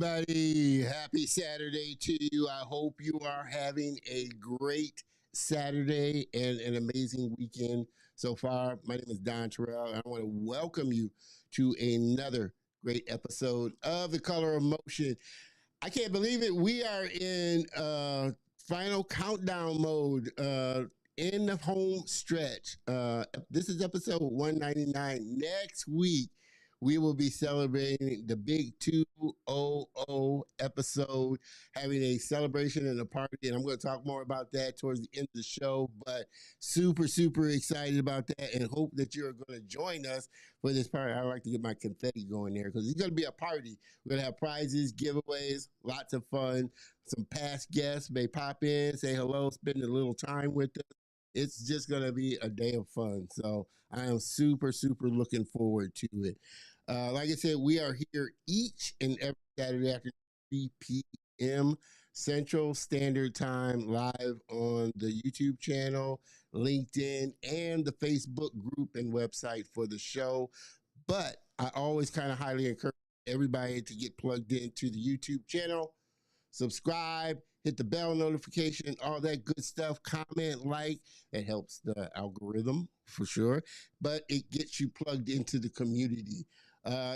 everybody. Happy Saturday to you. I hope you are having a great Saturday and an amazing weekend so far. My name is Terrell, and I want to welcome you to another great episode of The Color of Motion. I can't believe it. We are in final countdown mode in the home stretch. This is episode 199. Next week, we will be celebrating the big 200 episode, having a celebration and a party. And I'm going to talk more about that towards the end of the show. But super, super excited about that and hope that you're going to join us for this party. I like to get my confetti going there because it's going to be a party. We're going to have prizes, giveaways, lots of fun. Some past guests may pop in, say hello, spend a little time with us. It's just going to be a day of fun. So I am super, super looking forward to it. Like I said, we are here each and every Saturday after 3 p.m. Central Standard Time live on the YouTube channel, LinkedIn, and the Facebook group and website for the show. But I always kind of highly encourage everybody to get plugged into the YouTube channel, subscribe, hit the bell notification, all that good stuff, comment, like. It helps the algorithm for sure, but it gets you plugged into the community.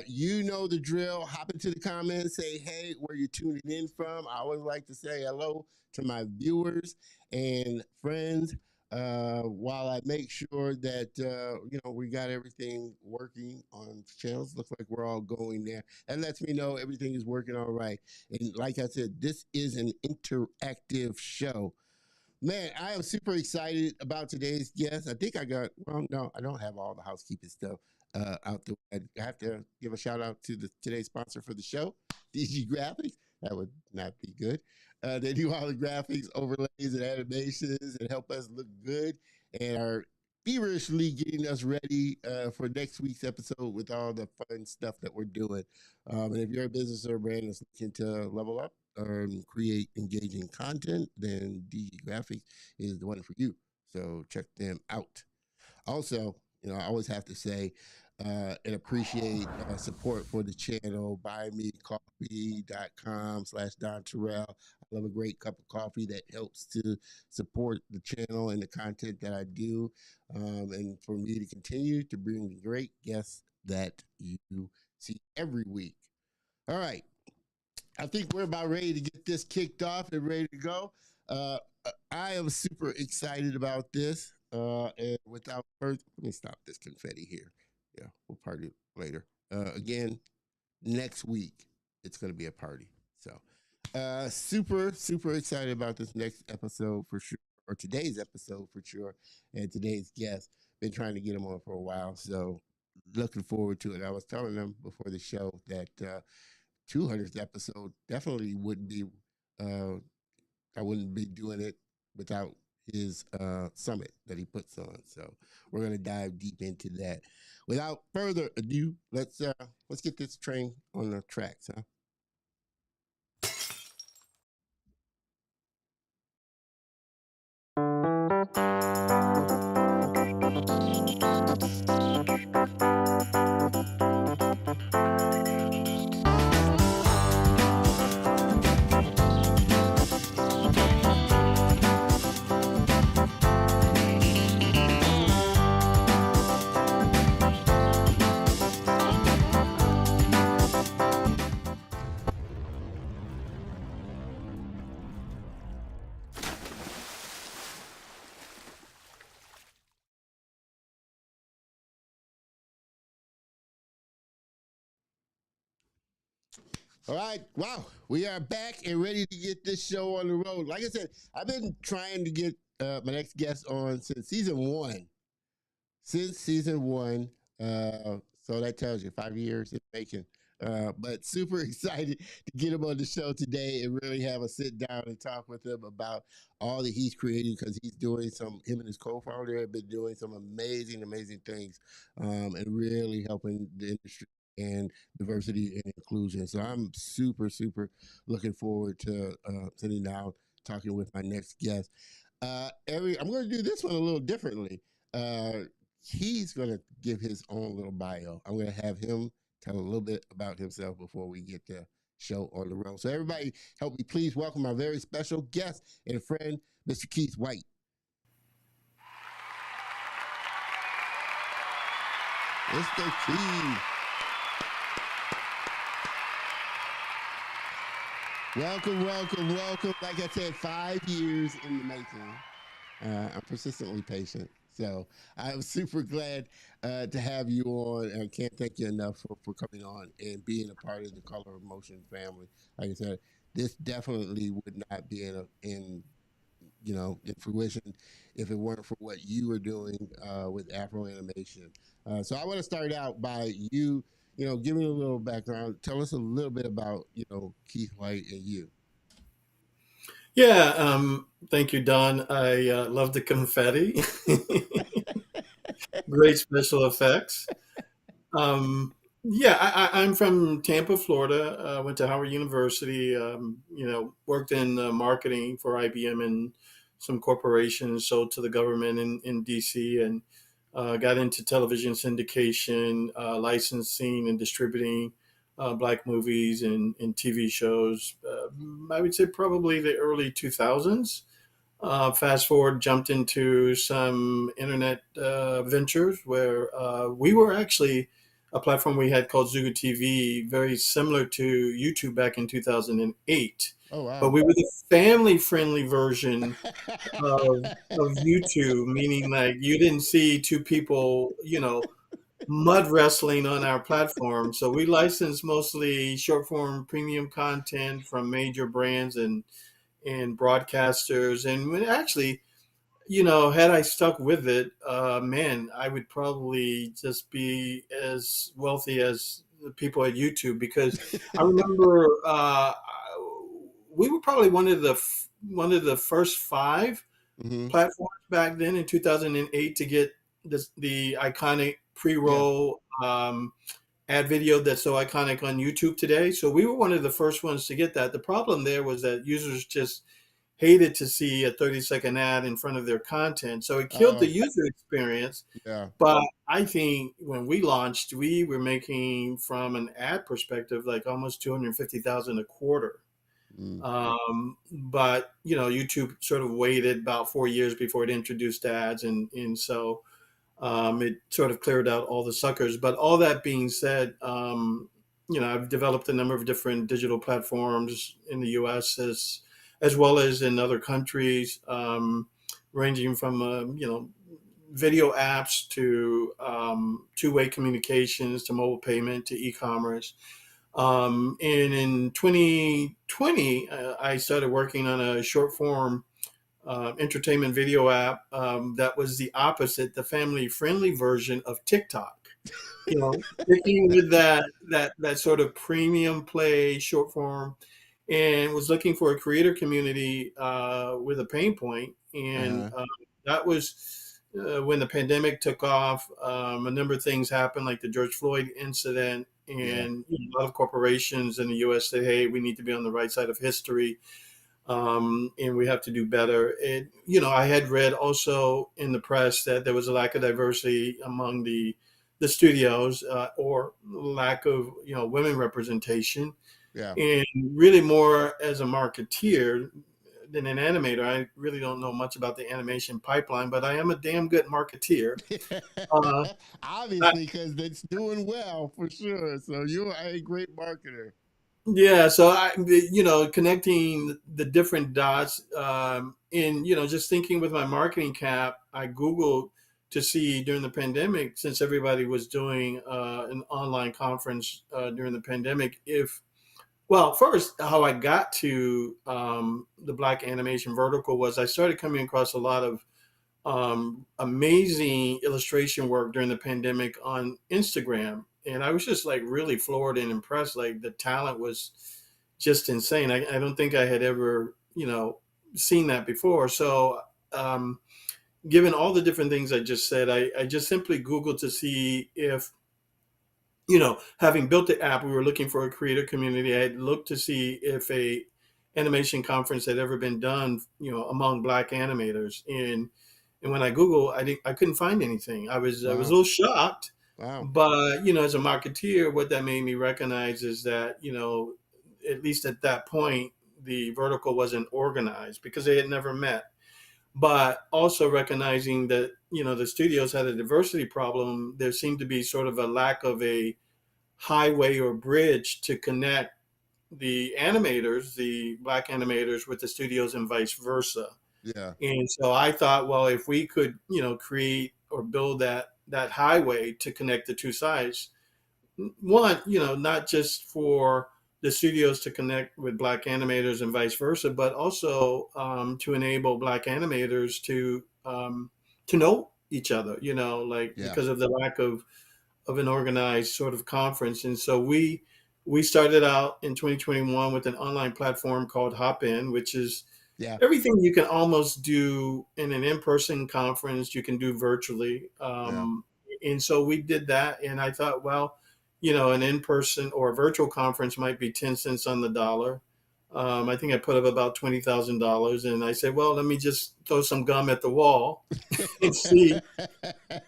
You know the drill. Hop into the comments, say, hey, where you tuning in from. I always like to say hello to my viewers and friends while I make sure that, we got everything working on channels. Looks like we're all going there. That lets me know everything is working all right. And like I said, this is an interactive show. Man, I am super excited about today's guest. I think I don't have all the housekeeping stuff out there. I have to give a shout out to today's sponsor for the show, DG Graphics. That would not be good. They do all the graphics, overlays, and animations and help us look good and are feverishly getting us ready for next week's episode with all the fun stuff that we're doing. And if you're a business or a brand that's looking to level up or create engaging content, then DG Graphics is the one for you. So check them out. Also, I always have to say and appreciate support for the channel. Buymecoffee.com/Don Terrell. I love a great cup of coffee that helps to support the channel and the content that I do, and for me to continue to bring the great guests that you see every week. All right. I think we're about ready to get this kicked off and ready to go. I am super excited about this. And without further, let me stop this confetti here. Yeah, we'll party later. Again, next week, it's going to be a party. So super, super excited about this next episode for sure, or today's episode for sure, and today's guest. Been trying to get him on for a while, so looking forward to it. I was telling them before the show that 200th episode definitely wouldn't be, I wouldn't be doing it without his summit that he puts on. So we're going to dive deep into that. Without further ado, let's get this train on the tracks, huh? All right, wow, we are back and ready to get this show on the road. Like I said, I've been trying to get my next guest on since season one. So that tells you 5 years in making. But super excited to get him on the show today and really have a sit down and talk with him about all that he's creating, because him and his co-founder have been doing some amazing, amazing things and really helping the industry and diversity and inclusion. So I'm super, super looking forward to sitting down, talking with my next guest. I'm going to do this one a little differently. He's going to give his own little bio. I'm going to have him tell a little bit about himself before we get to show on the road. So everybody, help me please welcome our very special guest and friend, Mr. Keith White. Mr. Keith. Welcome, welcome, welcome. Like I said, 5 years in the making. I'm persistently patient. So I'm super glad to have you on. And I can't thank you enough for coming on and being a part of the Color of Motion family. Like I said, this definitely would not be in fruition if it weren't for what you were doing with AfroAnimation. So I want to start out by giving a little background. Tell us a little bit about, Keith White and you. Yeah, thank you, Don. I love the confetti. Great special effects. Um, yeah, I'm from Tampa, Florida. Went to Howard University. Worked in marketing for IBM and some corporations, sold to the government in DC, and got into television syndication, licensing, and distributing black movies and TV shows. I would say probably the early 2000s. Fast forward, jumped into some internet ventures where we were actually a platform we had called Zuga TV, very similar to YouTube back in 2008. Oh, But wow. we were the family friendly version of YouTube, meaning like you didn't see two people, mud wrestling on our platform. So we licensed mostly short form premium content from major brands and broadcasters. And actually, had I stuck with it, man, I would probably just be as wealthy as the people at YouTube, because I remember we were probably one of the first five Mm-hmm. platforms back then in 2008 to get the iconic Yeah. pre-roll ad video that's so iconic on YouTube today. So we were one of the first ones to get that. The problem there was that users just hated to see a 30-second ad in front of their content. So it killed the Oh, user experience. yeah. But I think when we launched, we were making, from an ad perspective, like almost 250,000 a quarter. Mm. But YouTube sort of waited about 4 years before it introduced ads, and so it sort of cleared out all the suckers. But all that being said, I've developed a number of different digital platforms in the U.S. as well as in other countries, ranging from video apps to two-way communications to mobile payment to e-commerce. And in 2020, I started working on a short form entertainment video app that was the opposite, the family friendly version of TikTok. Sticking with that sort of premium play short form, and was looking for a creator community with a pain point. And Uh-huh. that was when the pandemic took off. A number of things happened, like the George Floyd incident, Yeah. and a lot of corporations in the U.S. said, "Hey, we need to be on the right side of history, and we have to do better." And I had read also in the press that there was a lack of diversity among the studios, or lack of women representation. Yeah. And really, more as a marketeer than an animator, I really don't know much about the animation pipeline, but I am a damn good marketeer. Uh, I, Obviously, because it's doing well for sure. So you're a great marketer. yeah, so connecting the different dots, and just thinking with my marketing cap, I Googled to see during the pandemic, since everybody was doing an online conference during the pandemic, if well, first, how I got to the Black animation vertical was I started coming across a lot of amazing illustration work during the pandemic on Instagram. And I was just like really floored and impressed. Like the talent was just insane. I don't think I had ever, seen that before. So, um, given all the different things I just said, I just simply Googled to see if, having built the app, we were looking for a creator community. I had looked to see if a animation conference had ever been done, among Black animators. And when I Google, I couldn't find anything. I was a Wow. little shocked, Wow. but as a marketeer, what that made me recognize is that at least at that point, the vertical wasn't organized because they had never met. But also recognizing that, the studios had a diversity problem, there seemed to be sort of a lack of a highway or bridge to connect the animators, the black animators, with the studios and vice versa. Yeah. And so I thought, well, if we could, create or build that highway to connect the two sides, one, not just for the studios to connect with black animators and vice versa, but also to enable black animators to know each other, like Yeah. because of the lack of an organized sort of conference. And so we started out in 2021 with an online platform called Hop In, which is Yeah. everything you can almost do in an in-person conference, you can do virtually. Yeah. And so we did that. And I thought, well, an in-person or a virtual conference might be 10 cents on the dollar. I think I put up about $20,000, and I said, well, let me just throw some gum at the wall and see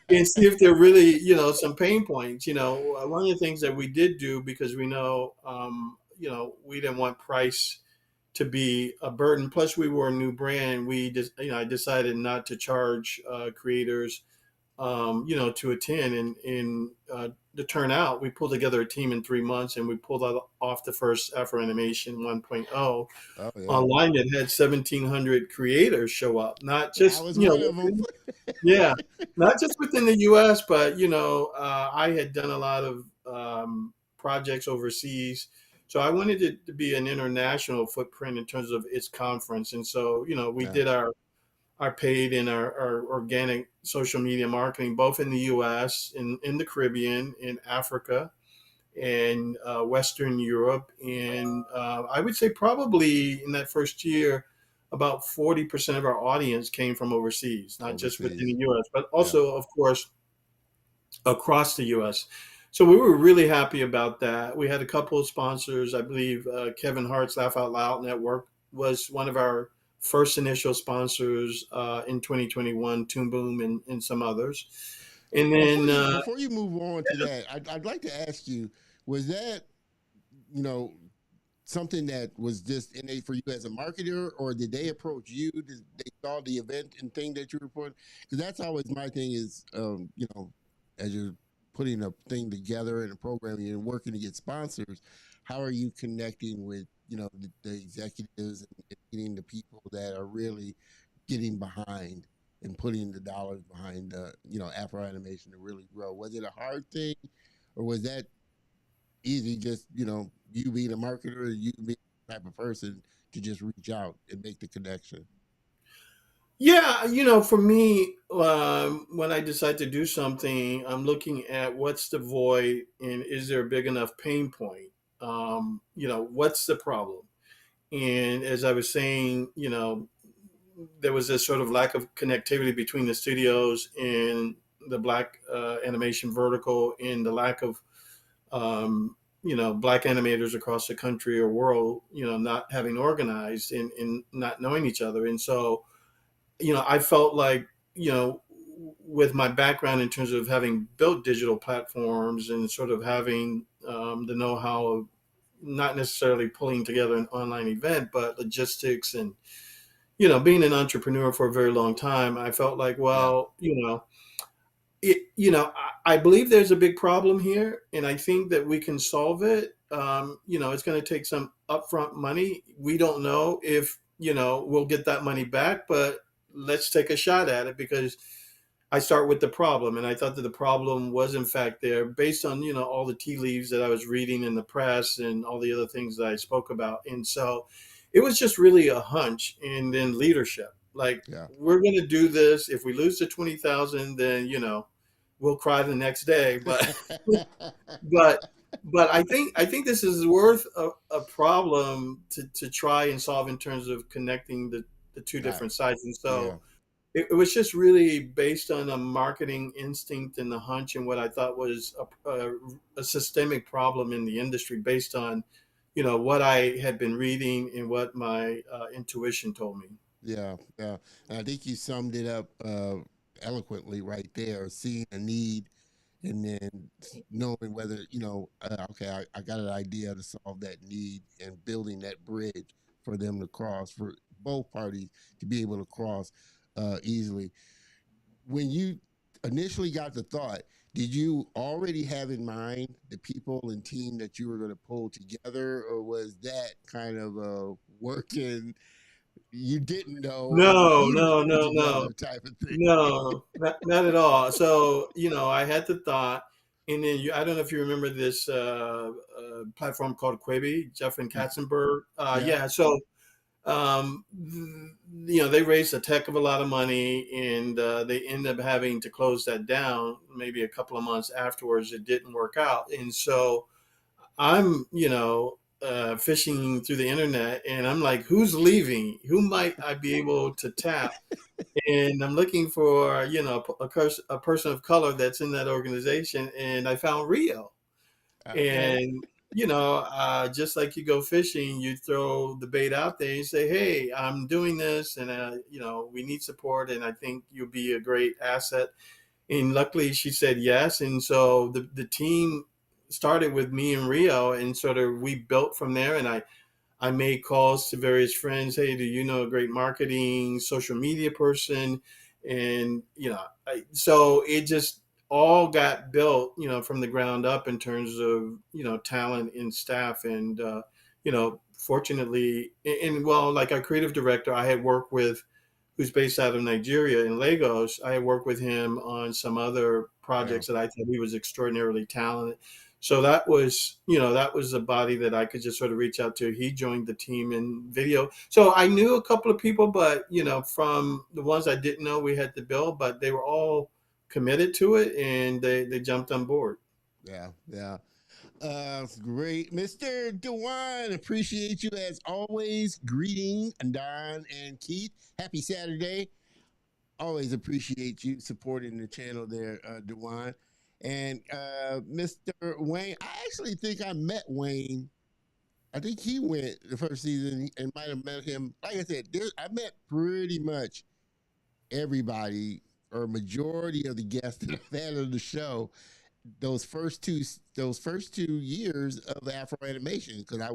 if there really, some pain points. One of the things that we did do, because we know, we didn't want price to be a burden. Plus, we were a new brand. We just, I decided not to charge creators, to attend. And the turnout, we pulled together a team in 3 months, and we pulled off the first AfroAnimation 1.0 Oh yeah. online that had 1,700 creators show up. Not I just, was one of them. yeah, not just within the U.S., but I had done a lot of projects overseas, so I wanted it to be an international footprint in terms of its conference. And so, we Yeah. did our paid and our organic social media marketing both in the U.S., in the Caribbean, in Africa, and Western Europe. And I would say probably in that first year, about 40% of our audience came from overseas, not just within Overseas. the US, but Yeah. also, of course, across the US. So we were really happy about that. We had a couple of sponsors. I believe Kevin Hart's Laugh Out Loud Network was one of our first initial sponsors in 2021, Toon Boom, and some others. And then, Before you move on to that, I'd like to ask you: was that, you know something that was just innate for you as a marketer, or did they approach you? Did they saw the event and thing that you reported? Because that's always my thing is, as you're putting a thing together and a program and you're working to get sponsors, how are you connecting with, the executives and getting the people that are really getting behind and putting the dollars behind, Afro animation to really grow? Was it a hard thing, or was that easy, just you being a marketer, you being the type of person to just reach out and make the connection? yeah, for me, when I decide to do something, I'm looking at what's the void and is there a big enough pain point? What's the problem? And as I was saying, there was this sort of lack of connectivity between the studios and the black animation vertical, and the lack of, black animators across the country or world, not having organized and not knowing each other. And so, I felt like, with my background in terms of having built digital platforms and sort of having the know-how of not necessarily pulling together an online event, but logistics and, being an entrepreneur for a very long time, I felt like, Yeah. well, I believe there's a big problem here, and I think that we can solve it. It's going to take some upfront money. We don't know if, we'll get that money back, but let's take a shot at it, because I start with the problem. And I thought that the problem was in fact there based on, all the tea leaves that I was reading in the press and all the other things that I spoke about. And so it was just really a hunch, and then leadership. Like, Yeah. we're going to do this. If we lose the 20,000, then, we'll cry the next day. But I think this is worth a problem to try and solve in terms of connecting the two I, different sides. And yeah. so it was just really based on a marketing instinct and the hunch, and what I thought was a systemic problem in the industry based on, what I had been reading and what my intuition told me. Yeah. Yeah. And I think you summed it up eloquently right there. Seeing a need and then knowing whether okay, I got an idea to solve that need and building that bridge for them to cross, for both parties to be able to cross easily. When you initially got the thought, did you already have in mind the people and team that you were going to pull together, or was that kind of a working, you didn't know and No, you no, put no, no, together type of thing? no, not at all. So, I had the thought, and then I don't know if you remember this platform called Quibi, Jeff and Katzenberg. Yeah. Yeah, so they raised a heck of a lot of money, and they ended up having to close that down maybe a couple of months afterwards. It didn't work out, and so I'm, fishing through the internet, and I'm like, who's leaving? Who might I be able to tap? And I'm looking for, a person of color that's in that organization, and I found Rio. Okay. And just like you go fishing, you throw the bait out there. You say, "Hey, I'm doing this, and we need support, and I think you'll be a great asset." And luckily, she said yes. And so the team started with me and Rio, and sort of we built from there. And I made calls to various friends. Hey, do you know a great marketing, social media person? And so it just all got built, from the ground up in terms of talent and staff. And fortunately, and well, like our creative director, I had worked with, who's based out of Nigeria in Lagos. I had worked with him on some other Yeah. projects that I thought he was extraordinarily talented. So that was a body that I could just sort of reach out to. He joined the team in video. So I knew a couple of people, but from the ones I didn't know, we had to build, but they were all committed to it, and they jumped on board. Yeah. Yeah. Great. Mr. Dewan, appreciate you as always. Greeting, Don and Keith. Happy Saturday. Always appreciate you supporting the channel there, Dewan. And Mr. Wayne, I actually think I met Wayne. I think he went the first season and might have met him. Like I said, I met pretty much everybody or majority of the guests that I've had on the show those first two years of Afro animation, because I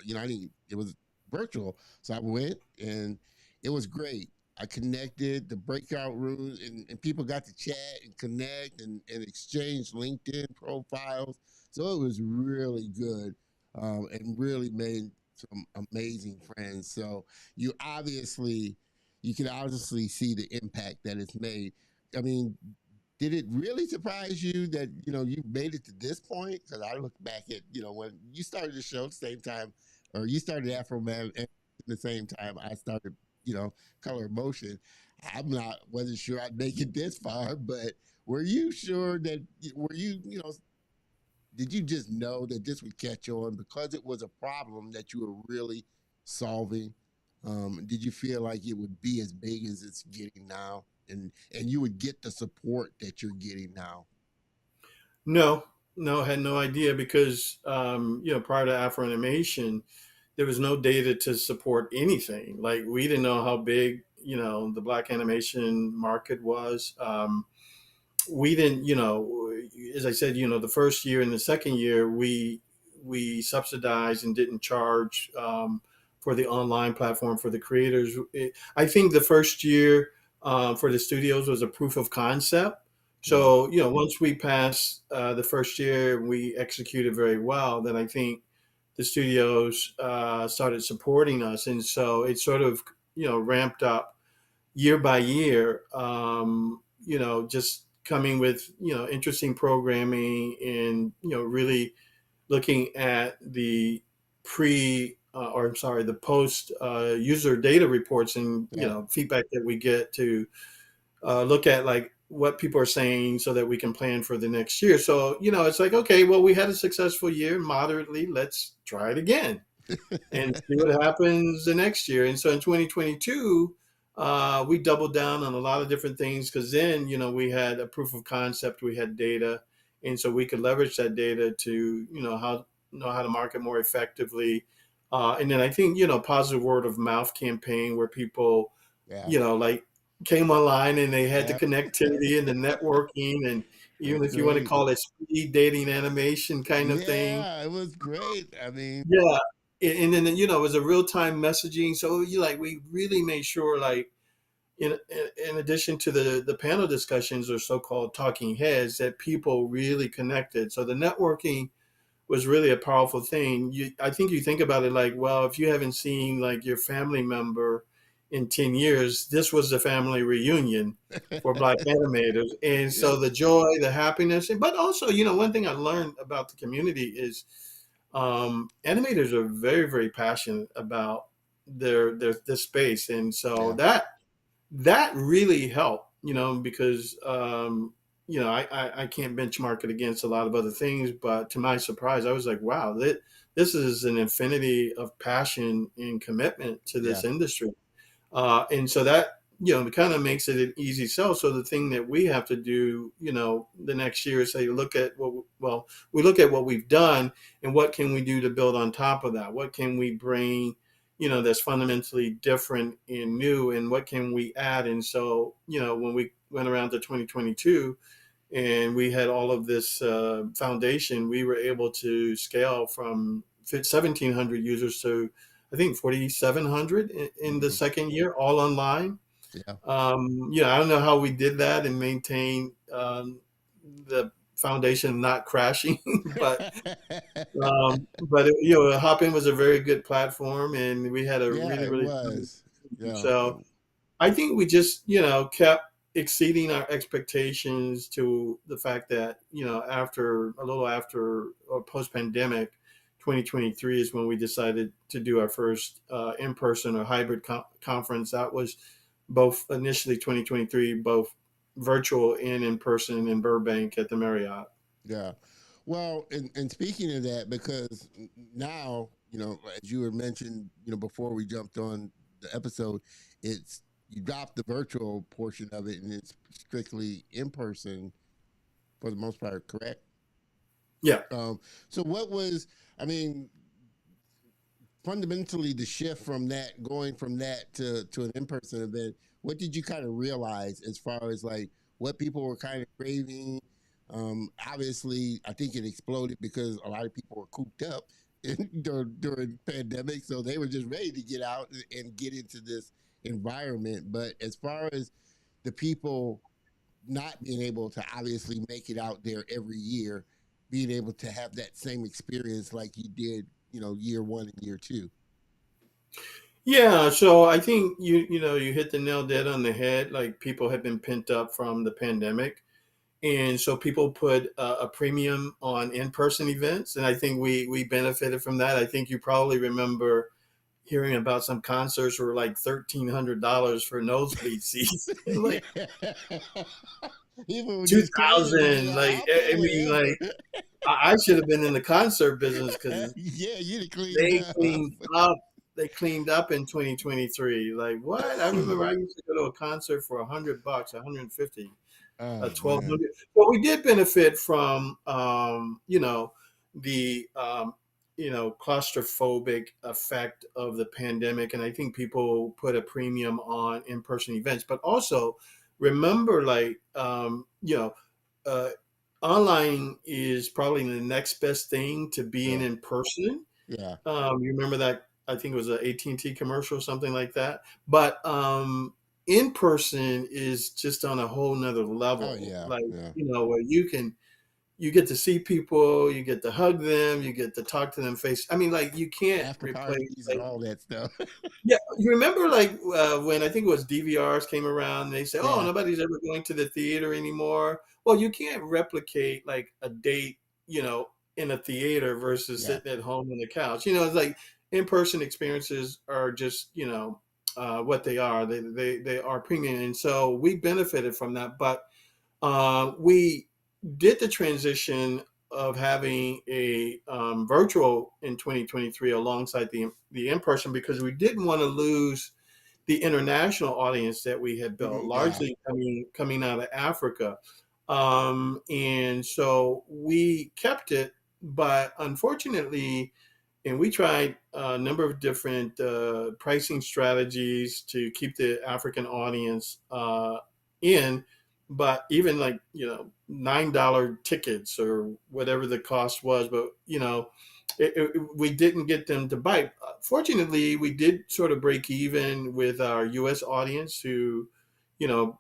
didn't, it was virtual, so I went and it was great. I connected the breakout rooms, and people got to chat and connect and exchange LinkedIn profiles. So it was really good, and really made some amazing friends. So you can obviously see the impact that it's made. I mean, did it really surprise you that you made it to this point? Because I look back at when you started the show at the same time, or you started Afro Man at the same time I started Color Motion. Wasn't sure I'd make it this far, but were you sure that were you did you just know that this would catch on because it was a problem that you were really solving? Did you feel like it would be as big as it's getting now, and you would get the support that you're getting now? No, no, I had no idea because prior to Afro Animation, there was no data to support anything. Like we didn't know how big the black animation market was. We didn't, as I said, the first year and the second year we subsidized and didn't charge for the online platform for the creators. I think the first year for the studios was a proof of concept. Yeah, So once we passed the first year, we executed very well. Then I think the studios started supporting us, and so it sort of ramped up year by year. Just coming with interesting programming, and really looking at the or I'm sorry, the post user data reports, and yeah. feedback that we get to look at, like what people are saying, so that we can plan for the next year. So it's like, okay, well, we had a successful year moderately, let's try it again and see what happens the next year. And so in 2022, we doubled down on a lot of different things, because then we had a proof of concept, we had data, and so we could leverage that data to know how to market more effectively. And then I think positive word of mouth campaign, where people Yeah, like came online, and they had the yeah, connectivity and the networking, and It even was if you want to great. call it speed dating animation kind of thing. Yeah, it was great. I mean, Yeah. And then, it was a real time messaging. So we really made sure, like, in addition to the panel discussions or so-called talking heads, that people really connected. So the networking was really a powerful thing. I think you think about it like, well, if you haven't seen like your family member in 10 years, this was the family reunion for Black animators. And yeah, so the joy, the happiness, but also, one thing I learned about the community is animators are very, very passionate about their space. And so yeah, that really helped, because I can't benchmark it against a lot of other things, but to my surprise, I was like, wow, this is an infinity of passion and commitment to yeah, this industry. And so that, it kind of makes it an easy sell. So the thing that we have to do, the next year is say, look at we look at what we've done and what can we do to build on top of that? What can we bring, that's fundamentally different and new, and what can we add? And so, when we went around to 2022 and we had all of this foundation, we were able to scale from 1,700 users to I think 4,700 in the mhm, second year, all online. yeah. I don't know how we did that and maintain the foundation not crashing, Hopin was a very good platform, and we had a Yeah, really, it really was. Yeah, so. I think we just, kept exceeding our expectations to the fact that, a little after or post pandemic, 2023 is when we decided to do our first in person or hybrid conference. That was both initially 2023, both virtual and in person in Burbank at the Marriott. yeah. Well, and speaking of that, because now, as you were mentioned, before we jumped on the episode, it's you dropped the virtual portion of it and it's strictly in person for the most part, correct? Yeah. Um, so what was, I mean, fundamentally the shift from that, going from that to an in-person event, what did you kind of realize as far as like what people were kind of craving? Obviously I think it exploded because a lot of people were cooped up during pandemic, so they were just ready to get out and get into this environment. But as far as the people not being able to obviously make it out there every year, being able to have that same experience like you did, year one and year two. Yeah, so I think you hit the nail dead on the head. Like, people have been pent up from the pandemic, and so people put a premium on in-person events, and I think we benefited from that. I think you probably remember hearing about some concerts were like $1,300 for nosebleed seats, Yeah. like People were just craving to be 2000. like, Like, I'll pay like whatever. I should have been in the concert business because Yeah, you'd have cleaned they up. cleaned up. They cleaned up in 2023. Like, what? I remember I used to go to a concert for $100, 150, Oh man. 1,200. But we did benefit from, the claustrophobic effect of the pandemic, and I think people put a premium on in-person events. But also, remember, like, uh, online is probably the next best thing to being Yeah. in person. Yeah. You remember that? I think it was an AT&T commercial, something like that. But in person is just on a whole nother Oh level. yeah. Like, Yeah. where you get to see people, you get to hug them, you get to talk to them face. I mean, like, you can't After replace, parties and like, all that stuff. yeah, you remember, like, when I think it was DVRs came around, they say, "Oh, Yeah. nobody's ever going to the theater anymore." Well, you can't replicate like a date, in a theater versus Yeah. sitting at home on the couch. It's like in-person experiences are just, what they are. They are premium, and so we benefited from that. But we did the transition of having a virtual in 2023 alongside the in person because we didn't want to lose the international audience that we had built, Mhm, yeah. largely coming out of Africa. And so we kept it, but unfortunately, and we tried a number of different pricing strategies to keep the African audience in, but even like, $9 tickets or whatever the cost was, but we didn't get them to bite. Fortunately, we did sort of break even with our US audience who, you know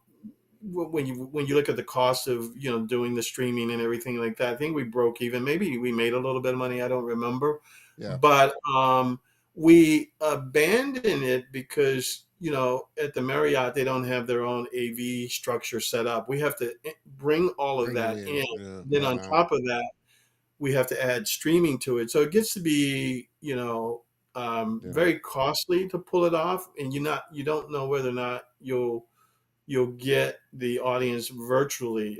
when you look at the cost of doing the streaming and everything like that, I think we broke even. Maybe we made a little bit of money. I don't remember, Yeah. but we abandoned it because at the Marriott they don't have their own AV structure set up. We have to bring all of Bring it that in. in. Yeah. Then on Wow. top of that, we have to add streaming to it, so it gets to be Yeah. very costly to pull it off, and you don't know whether or not you'll get the audience virtually.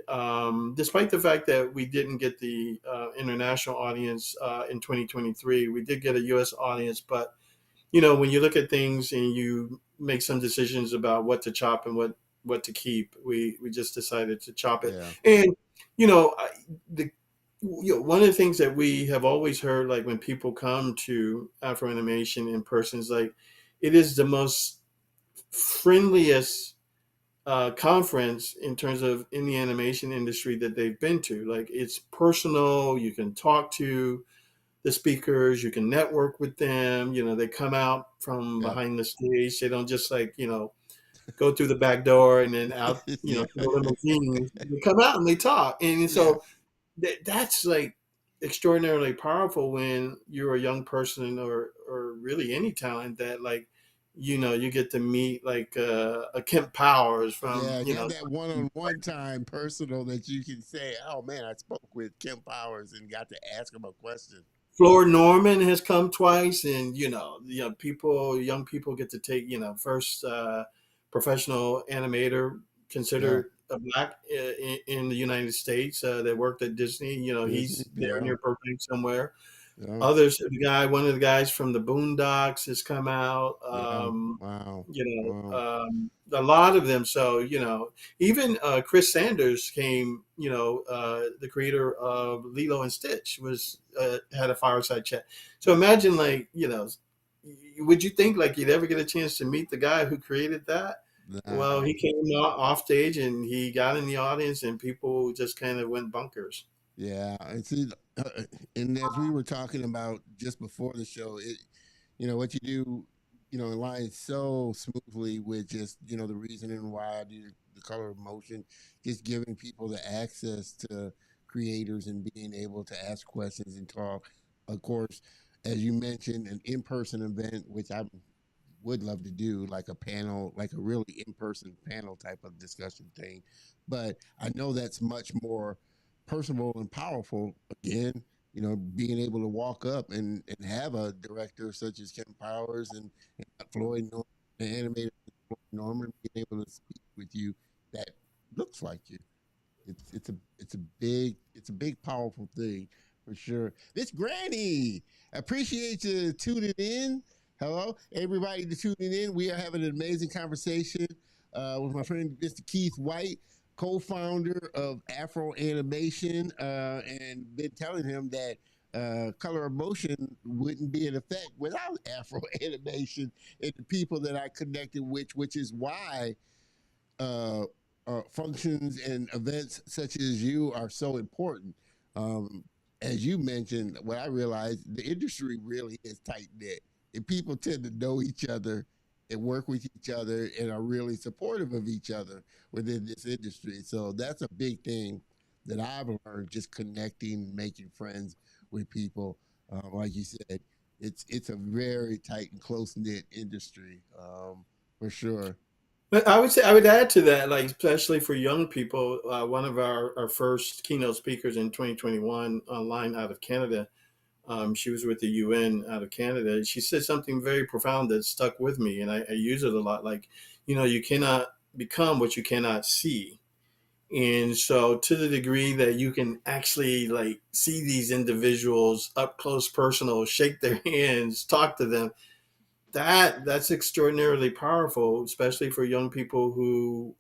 Despite the fact that we didn't get the international audience in 2023, we did get a U.S. audience. But when you look at things and you make some decisions about what to chop and what to keep, we just decided to chop it. Yeah. And the one of the things that we have always heard, like when people come to Afro Animation in person, is like it is the most friendliest conference in terms of in the animation industry that they've been to. Like it's personal. You can talk to the speakers. You can network with them. They come out from Yeah. behind the stage. They don't just like go through the back door and then out Yeah. to the limousine. They come out and they talk, and Yeah. so that's like extraordinarily powerful when you're a young person or really any talent that like you get to meet like a Kemp Powers from Yeah, you have that one-on-one time personal that you can say, "Oh man, I spoke with Kim Powers and got to ask him a question." Floor Norman has come twice, and young people get to take first professional animator Yeah, considered a black in the United States that worked at Disney. Disney. He's there Yeah, near Burbank somewhere. yeah, Others, one of the guys from the Boondocks has come out. yeah. Wow, wow. A lot of them. So, even Chris Sanders came, the creator of Lilo and Stitch had a fireside chat. So imagine like, would you think like you'd ever get a chance to meet the guy who created that? Well, he Wow. came off stage and he got in the audience and people just kind of went bunkers. Yeah, and see, and as we were talking about just before the show, what you do, aligns so smoothly with just the reasoning why I do the color of motion, just giving people the access to creators and being able to ask questions and talk. Of course, as you mentioned, an in-person event, which I would love to do, like a panel, like a really in-person panel type of discussion thing. But I know that's much more personal and powerful. Again, being able to walk up and have a director such as Kim Powers and Floyd Norman, the animator Floyd Norman, being able to speak with you that looks like you. It's a big powerful thing for sure. This Granny, appreciate you tuning in. Hello, everybody to tuning in. We are having an amazing conversation with my friend Mr. Keith White, co-founder of Afro Animation, and been telling him that color of motion wouldn't be in effect without Afro Animation and the people that I connected with, which is why uh, functions and events such as you are so important. Um, as you mentioned, what I realized, the industry really is tight knit, and people tend to know each other and work with each other and are really supportive of each other within this industry. So that's a big thing that I've learned, just connecting, making friends with people. Like you said, it's a very tight and close knit industry, for sure. But I would say I would add to that, like especially for young people. One of our first keynote speakers in 2021 online out of Canada. She was with the UN out of Canada. She said something very profound that stuck with me, and I use it a lot. Like, you cannot become what you cannot see. And so, to the degree that you can actually like see these individuals up close, personal, shake their hands, talk to them, that's extraordinarily powerful, especially for young people who,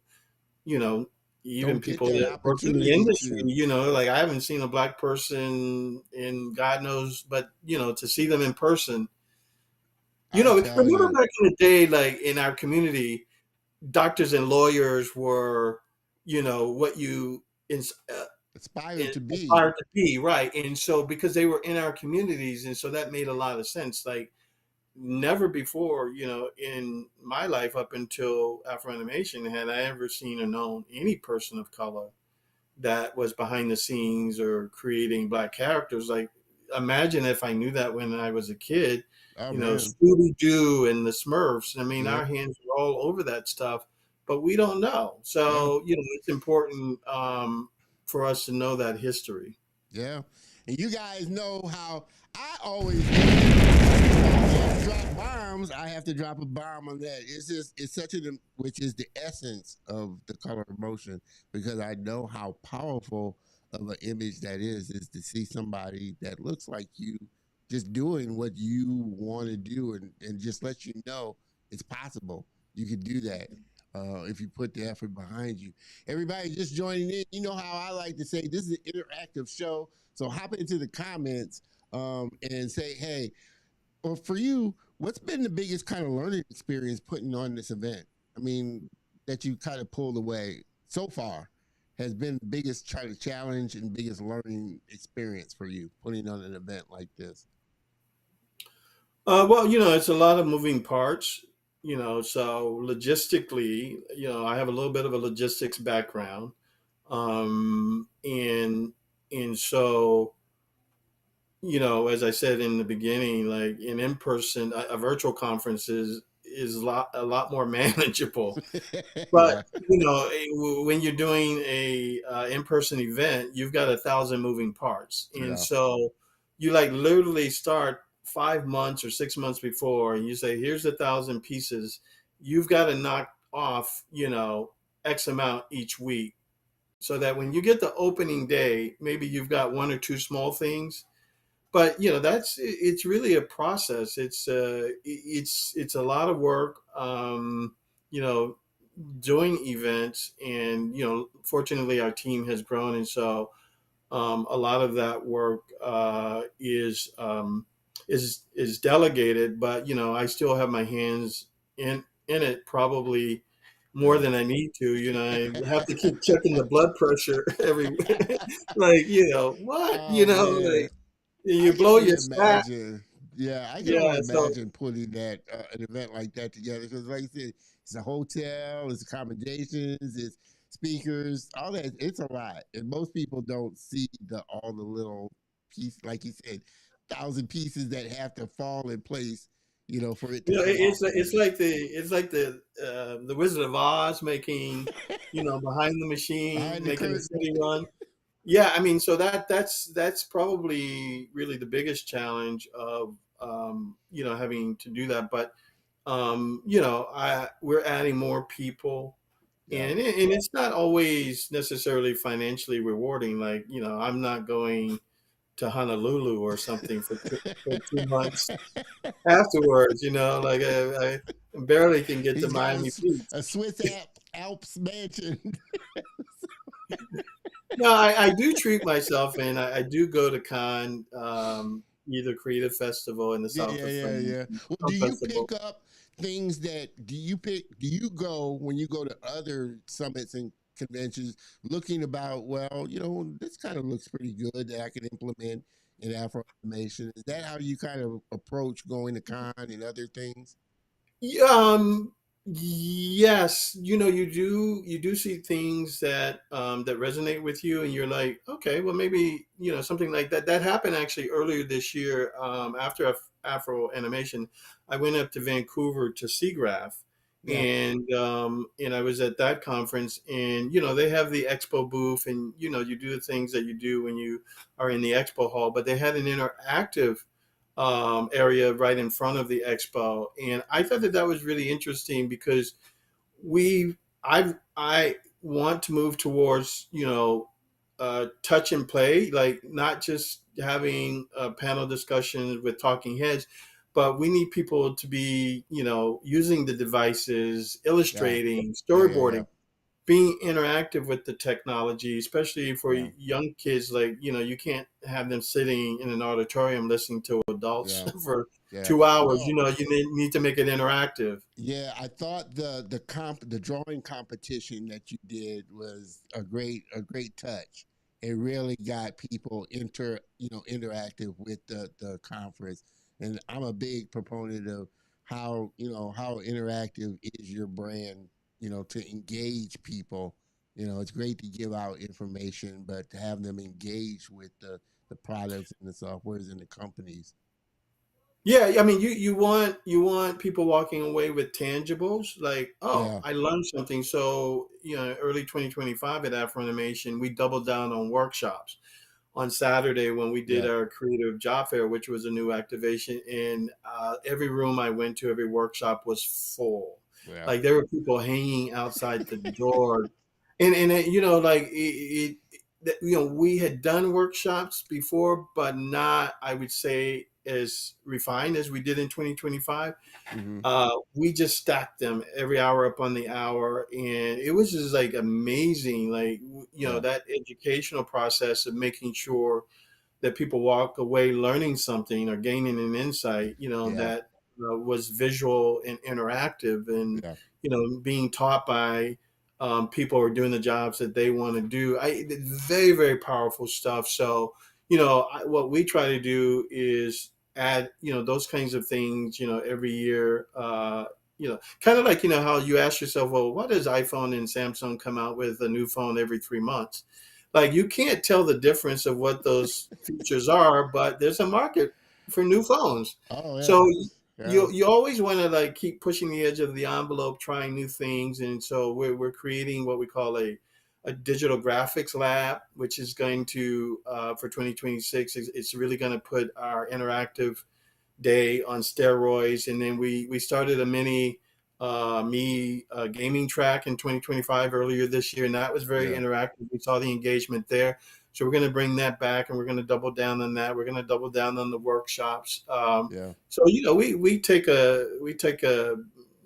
you know, even Don't get people that that work in the opportunity industry, to. like I haven't seen a black person in God knows, but to see them in person, I tell remember you, back in the day, like in our community, doctors and lawyers were what you Aspire to be. aspired to be, right? And so because they were in our communities, and so that made a lot of sense. Like never before, in my life up until AfroAnimation had I ever seen or known any person of color that was behind the scenes or creating Black characters. Like imagine if I knew that when I was a kid, Oh man. Scooby Doo and the Smurfs. I mean, Yep. our hands were all over that stuff, but we don't know. Yeah. So it's important for us to know that history. Yeah. And you guys know how I always if I drop bombs, I have to drop a bomb on that. It's such an which is the essence of the color of motion because I know how powerful of an image that is to see somebody that looks like you just doing what you want to do and just let you know it's possible. You can do that if you put the effort behind you. Everybody just joining in, you know how I like to say this is an interactive show. So hop into the comments and say, hey, or for you, what's been the biggest kind of learning experience putting on this event? I mean, that you kind of pulled away so far has been the biggest try to challenge and biggest learning experience for you putting on an event like this. Well, it's a lot of moving parts. So logistically, I have a little bit of a logistics background, and so as I said in the beginning, like an in person, a virtual conference is a lot more manageable. But Yeah, when you're doing a in-person event, you've got 1,000 moving parts, and yeah, so you like literally start 5 months or 6 months before, and you say, "Here's 1,000 pieces. You've got to knock off, X amount each week, so that when you get the opening day, maybe you've got one or two small things." But it's really a process. It's a lot of work. You know, doing events, and fortunately our team has grown, and so a lot of that work is delegated, but I still have my hands in it, probably more yeah. than I need to. I have to keep checking the blood pressure every like what Man, like I you can blow only your stat. imagine. Yeah, I can only Yeah, so imagine putting that an event like that together because, like I said, it's a hotel, it's accommodations, it's speakers, all that. It's a lot, and most people don't see the all the little piece, like you said, 1,000 pieces that have to fall in place, for it to come off and it's everything. like the Wizard of Oz making, behind the machine, Behind the making the curtain. city run. Yeah, I mean, so that's probably really the biggest challenge of having to do that. But we're adding more people, Yeah. and it's not always necessarily financially rewarding. Like I'm not going to Honolulu or something for 2 months afterwards. Like I barely can get to He's got Miami Beach. a Swiss Alps mansion. No, I do treat myself, and I do go to con, either Creative Festival in the Yeah, South yeah, of yeah, France, yeah. Well, do some you festival. pick up things that do you go when you go to other summits and conventions looking about, well, this kind of looks pretty good that I can implement in Afro animation. Is that how you kind of approach going to con and other things? Yeah, yes, you do see things that resonate with you, and you're like, okay, well maybe something like that. That happened actually earlier this year. After Afro Animation, I went up to Vancouver to SIGGRAPH, Yeah, and I was at that conference, and they have the expo booth, and you do the things that you do when you are in the expo hall, but they had an interactive area right in front of the expo, and I thought that was really interesting because I want to move towards touch and play, like not just having panel discussions with talking heads, but we need people to be using the devices, yeah, illustrating, yeah, yeah, yeah. storyboarding. being interactive with the technology, especially for Yeah, young kids. Like, you can't have them sitting in an auditorium listening to adults yeah, for yeah. 2 hours. No, You need to make it interactive. yeah. I thought the drawing competition that you did was a great touch. It really got people interactive with the conference, and I'm a big proponent of how interactive is your brand, to engage people. It's great to give out information, but to have them engage with the products and the softwares and the companies. Yeah, I mean, you want people walking away with tangibles, like, oh, Yeah, I learned something. So, early 2025 at AfroAnimation, we doubled down on workshops on Saturday when we did yeah, our creative job fair, which was a new activation. And every room I went to, every workshop was full. yeah, Like, there were people hanging outside the door, and like we had done workshops before, but not, I would say, as refined as we did in 2025. hmm, We just stacked them every hour up on the hour, and it was just like amazing. Like, yeah, that educational process of making sure that people walk away learning something or gaining an insight, yeah, that was visual and interactive, and yeah, being taught by people who are doing the jobs that they want to do. Very, very powerful stuff. So, what we try to do is add, those kinds of things, every year. Kind of like, how you ask yourself, well, what does iPhone and Samsung come out with a new phone every 3 months? Like, you can't tell the difference of what those features are, but there's a market for new phones. oh yeah, So yeah, you always want to, like, keep pushing the edge of the envelope, trying new things. And so we're creating what we call a digital graphics lab, which is going to, for 2026, it's really going to put our interactive day on steroids. And then we started a mini me gaming track in 2025 earlier this year, and that was very yeah, interactive. We saw the engagement there, so we're going to bring that back, and we're going to double down on that. We're going to double down on the workshops. yeah, So,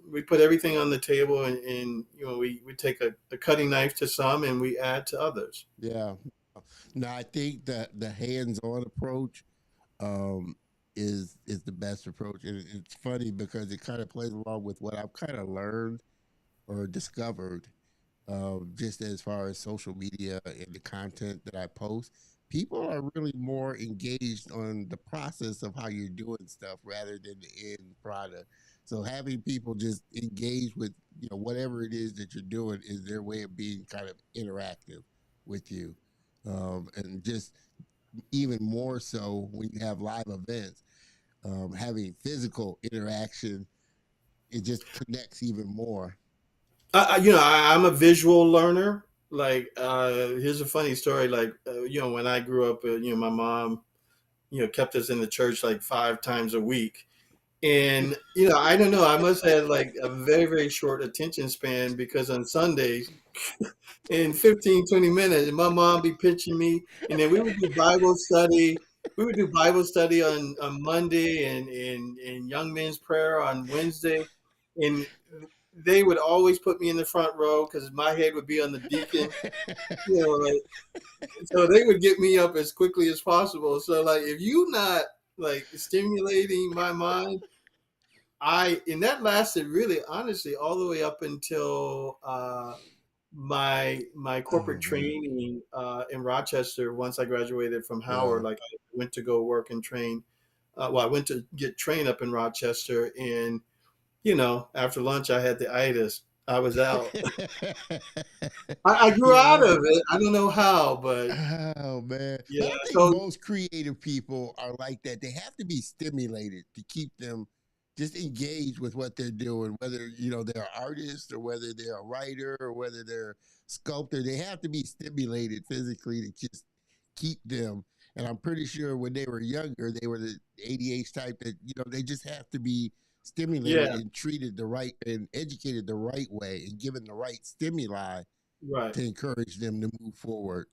we put everything on the table, and we take a cutting knife to some, and we add to others. yeah. No, I think that the hands-on approach um, is the best approach, and it's funny because it kind of plays along with what I've kind of learned or discovered, just as far as social media and the content that I post. People are really more engaged on the process of how you're doing stuff rather than the end product. So having people just engage with whatever it is that you're doing is their way of being kind of interactive with you, and just even more so when you have live events, having physical interaction, it just connects even more. I'm a visual learner. Like, here's a funny story. Like, when I grew up, my mom, kept us in the church like 5 times a week. And, I don't know, I must have like a very, very short attention span, because on Sundays, in 15, 20 minutes, my mom be pitching me, and then we would do Bible study. We would do Bible study on Monday, and young men's prayer on Wednesday. And they would always put me in the front row because my head would be on the deacon, like, so they would get me up as quickly as possible. So, like, if you not like stimulating my mind, and that lasted really, honestly, all the way up until my corporate Oh man, training in Rochester. Once I graduated from yeah. Howard, like, I went to go work and train. Well, I went to get trained up in Rochester, and after lunch I had the itis. I was out. I grew out Yeah. of it. I don't know how, but Oh man. yeah. But I think So most creative people are like that. They have to be stimulated to keep them just engaged with what they're doing, whether they're artists or whether they're a writer or whether they're a sculptor. They have to be stimulated physically to just keep them. And I'm pretty sure when they were younger, they were the ADH type that, they just have to be stimulated yeah, and treated the right and educated the right way and given the right stimuli right. to encourage them to move forward.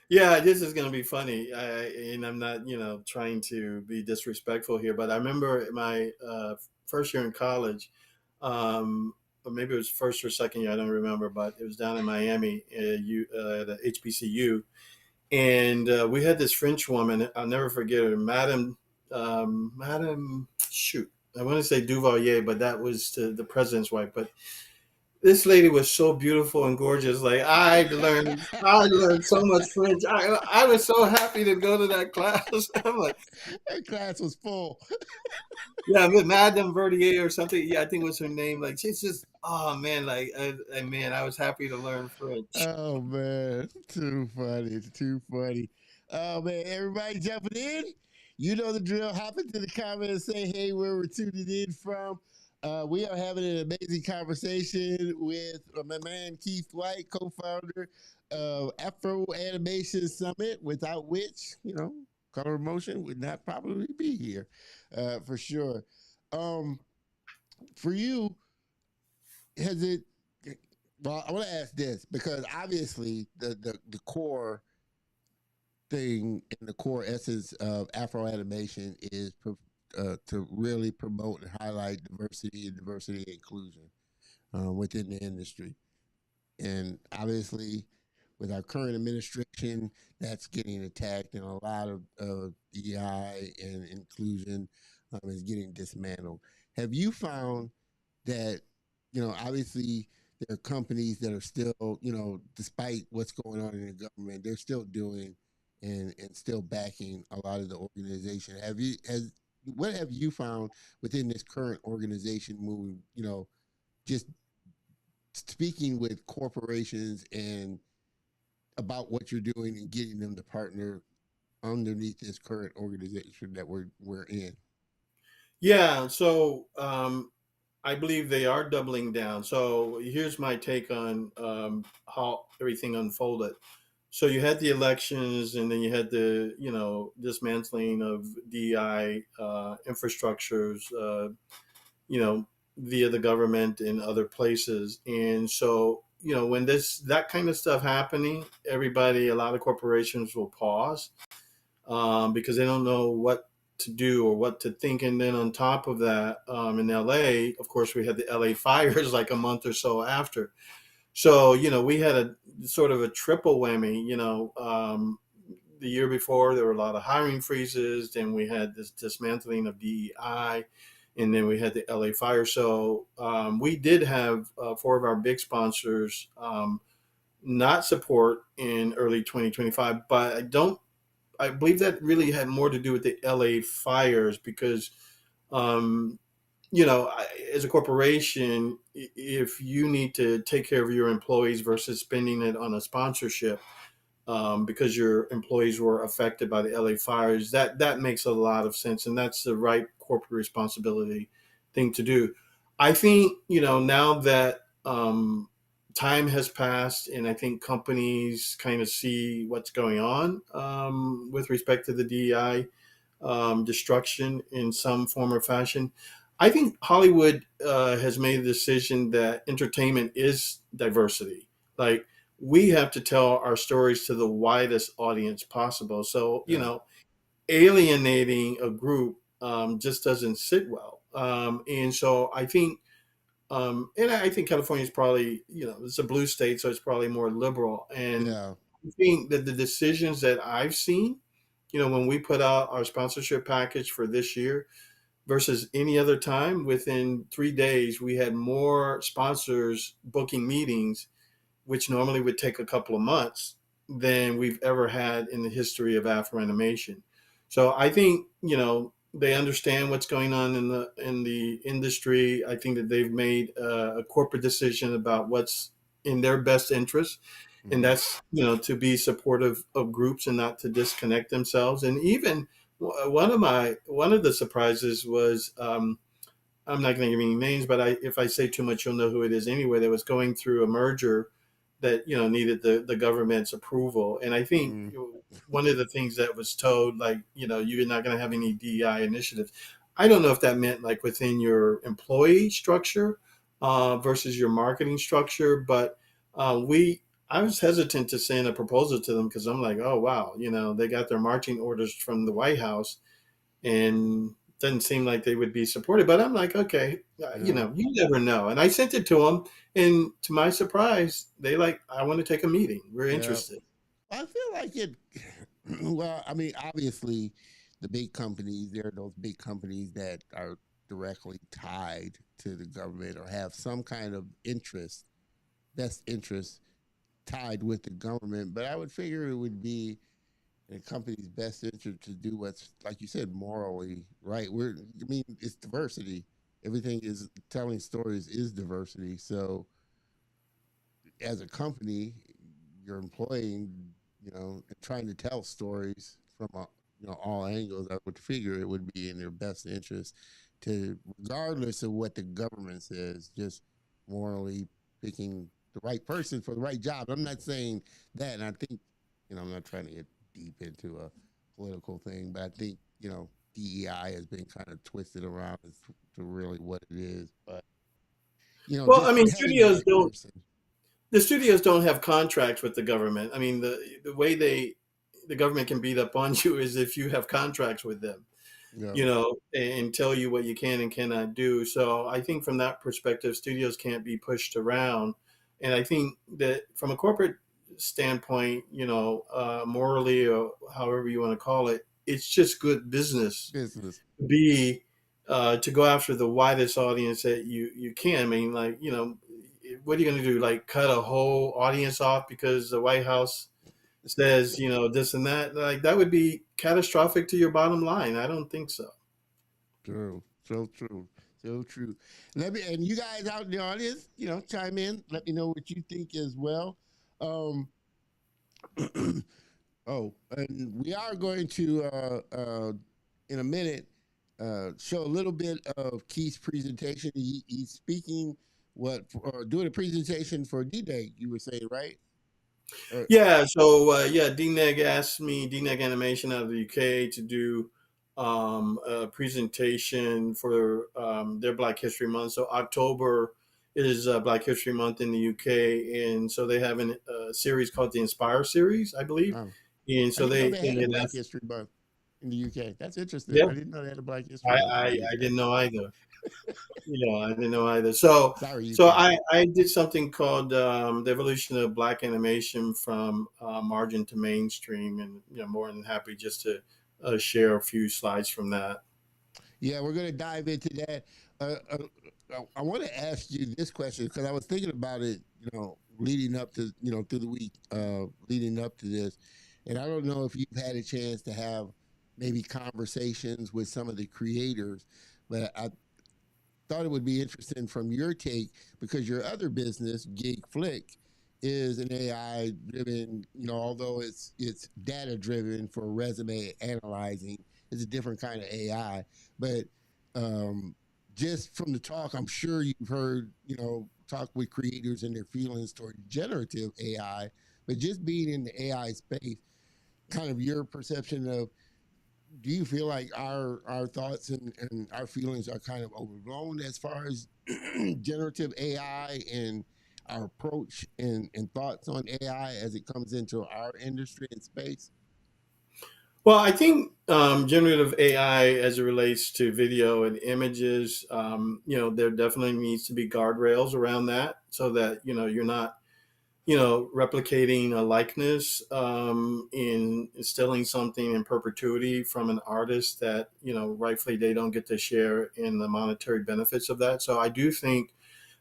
Yeah, this is gonna be funny, and I'm not, trying to be disrespectful here, but I remember my first year in college. or maybe it was first or second year, I don't remember, but it was down in Miami, at the HBCU, and we had this French woman. I'll never forget her, Madame. Shoot, I want to say Duvalier, but that was the president's wife. But this lady was so beautiful and gorgeous. Like I learned so much French. I was so happy to go to that class. I'm like, That class was full. yeah, Madame Verdier or something. Yeah, I think was her name. Like she's just, oh man, man, I was happy to learn French. Oh man, too funny. It's too funny. Oh man, everybody jumping in. You know the drill. Hop into the comments and say hey where we're tuning in from. We are having an amazing conversation with my man Keith White, co-founder of Afro Animation Summit, without which, Color Motion would not probably be here, for sure. Um, for you, has it well, I want to ask this because obviously the core thing and the core essence of Afro animation is to really promote and highlight diversity and inclusion within the industry. And obviously, with our current administration, that's getting attacked, and a lot of DEI and inclusion is getting dismantled. Have you found that, obviously there are companies that are still, despite what's going on in the government, they're still doing and still backing a lot of the organization. What have you found within this current organization moving, just speaking with corporations and about what you're doing and getting them to partner underneath this current organization that we're in? Yeah, so I believe they are doubling down. So here's my take on how everything unfolded. So you had the elections, and then you had the dismantling of DI infrastructures, you know, via the government and other places. And so when that kind of stuff happening, a lot of corporations will pause because they don't know what to do or what to think. And then on top of that, in LA, of course, we had the LA fires like a month or so after. So, we had a sort of a triple whammy. The year before, there were a lot of hiring freezes. Then we had this dismantling of DEI. And then we had the LA fire. So we did have four of our big sponsors not support in early 2025. But I believe that really had more to do with the LA fires because, um, as a corporation, if you need to take care of your employees versus spending it on a sponsorship, because your employees were affected by the LA fires, that makes a lot of sense, and that's the right corporate responsibility thing to do. I think now that time has passed, and I think companies kind of see what's going on with respect to the DEI destruction in some form or fashion. I think Hollywood has made a decision that entertainment is diversity. Like we have to tell our stories to the widest audience possible. So Yeah. alienating a group just doesn't sit well. And so and I think California is probably it's a blue state, so it's probably more liberal. And Yeah. I think that the decisions that I've seen, when we put out our sponsorship package for this year versus any other time, within 3 days, we had more sponsors booking meetings, which normally would take a couple of months, than we've ever had in the history of Afro animation. So I think, they understand what's going on in the industry. I think that they've made a corporate decision about what's in their best interest, and Hmm. that's to be supportive of groups and not to disconnect themselves. And even one of the surprises was I'm not going to give any names, but if I say too much, you'll know who it is anyway. That was going through a merger that needed the government's approval, and I think Mm. one of the things that was told, like you're not going to have any DEI initiatives. I don't know if that meant like within your employee structure versus your marketing structure, but we. I was hesitant to send a proposal to them because I'm like, oh wow, they got their marching orders from the White House, and doesn't seem like they would be supportive. But I'm like, okay, Yeah, you never know. And I sent it to them, and to my surprise, they like, I want to take a meeting. We're yeah. interested. I feel like it. Well, I mean, obviously, the big companies. There are those big companies that are directly tied to the government or have some kind of interest, best interest tied with the government. But I would figure it would be in a company's best interest to do what's, like you said, morally right. I mean, it's diversity. Everything is telling stories is diversity. So as a company, you're employing, trying to tell stories from all angles. I would figure it would be in their best interest to, regardless of what the government says, just morally picking the right person for the right job. I'm not saying that, and I think, I'm not trying to get deep into a political thing, but I think DEI has been kind of twisted around as to really what it is. But Well, I just mean, having the right person. the studios don't have contracts with the government. I mean, the way the government can beat up on you is if you have contracts with them, Yeah. and tell you what you can and cannot do. So I think from that perspective, studios can't be pushed around. And I think that from a corporate standpoint, morally or however you want to call it, it's just good business Business. to be to go after the widest audience that you can. I mean, like, what are you going to do? Like cut a whole audience off because the White House says, this and that? Like that would be catastrophic to your bottom line. I don't think so. True. So true. So true. And you guys out in the audience, chime in. Let me know what you think as well. Um, oh, and we are going to in a minute show a little bit of Keith's presentation. He's speaking doing a presentation for D-Day, you were saying, right? Yeah, so DNEG asked me, DNEG Animation out of the UK, to do a presentation for their Black History Month. So October is Black History Month in the UK, and so they have a series called the Inspire series, I believe. Oh, And I so didn't know they they they had a had Black asked, History Month in the UK. That's interesting. yeah, I didn't know they had a Black History I, Month in I the I UK. didn't know either. Yeah, I didn't know either. So, Sorry, so UK. I did something called the evolution of Black animation from margin to mainstream, and more than happy just to share a few slides from that. Yeah, we're going to dive into that. I want to ask you this question because I was thinking about it, leading up to, through the week, leading up to this. And I don't know if you've had a chance to have maybe conversations with some of the creators, but I thought it would be interesting from your take because your other business, Gig Flick, is an AI driven, although it's data driven for resume analyzing, it's a different kind of AI. But um, just from the talk, I'm sure you've heard, talk with creators and their feelings toward generative AI. But just being in the AI space, kind of your perception of, do you feel like our thoughts and our feelings are kind of overblown as far as generative AI and our approach and thoughts on AI as it comes into our industry and space? Well, I think generative AI, as it relates to video and images, there definitely needs to be guardrails around that, so that you're not replicating a likeness, in instilling something in perpetuity from an artist that, rightfully they don't get to share in the monetary benefits of that. So I do think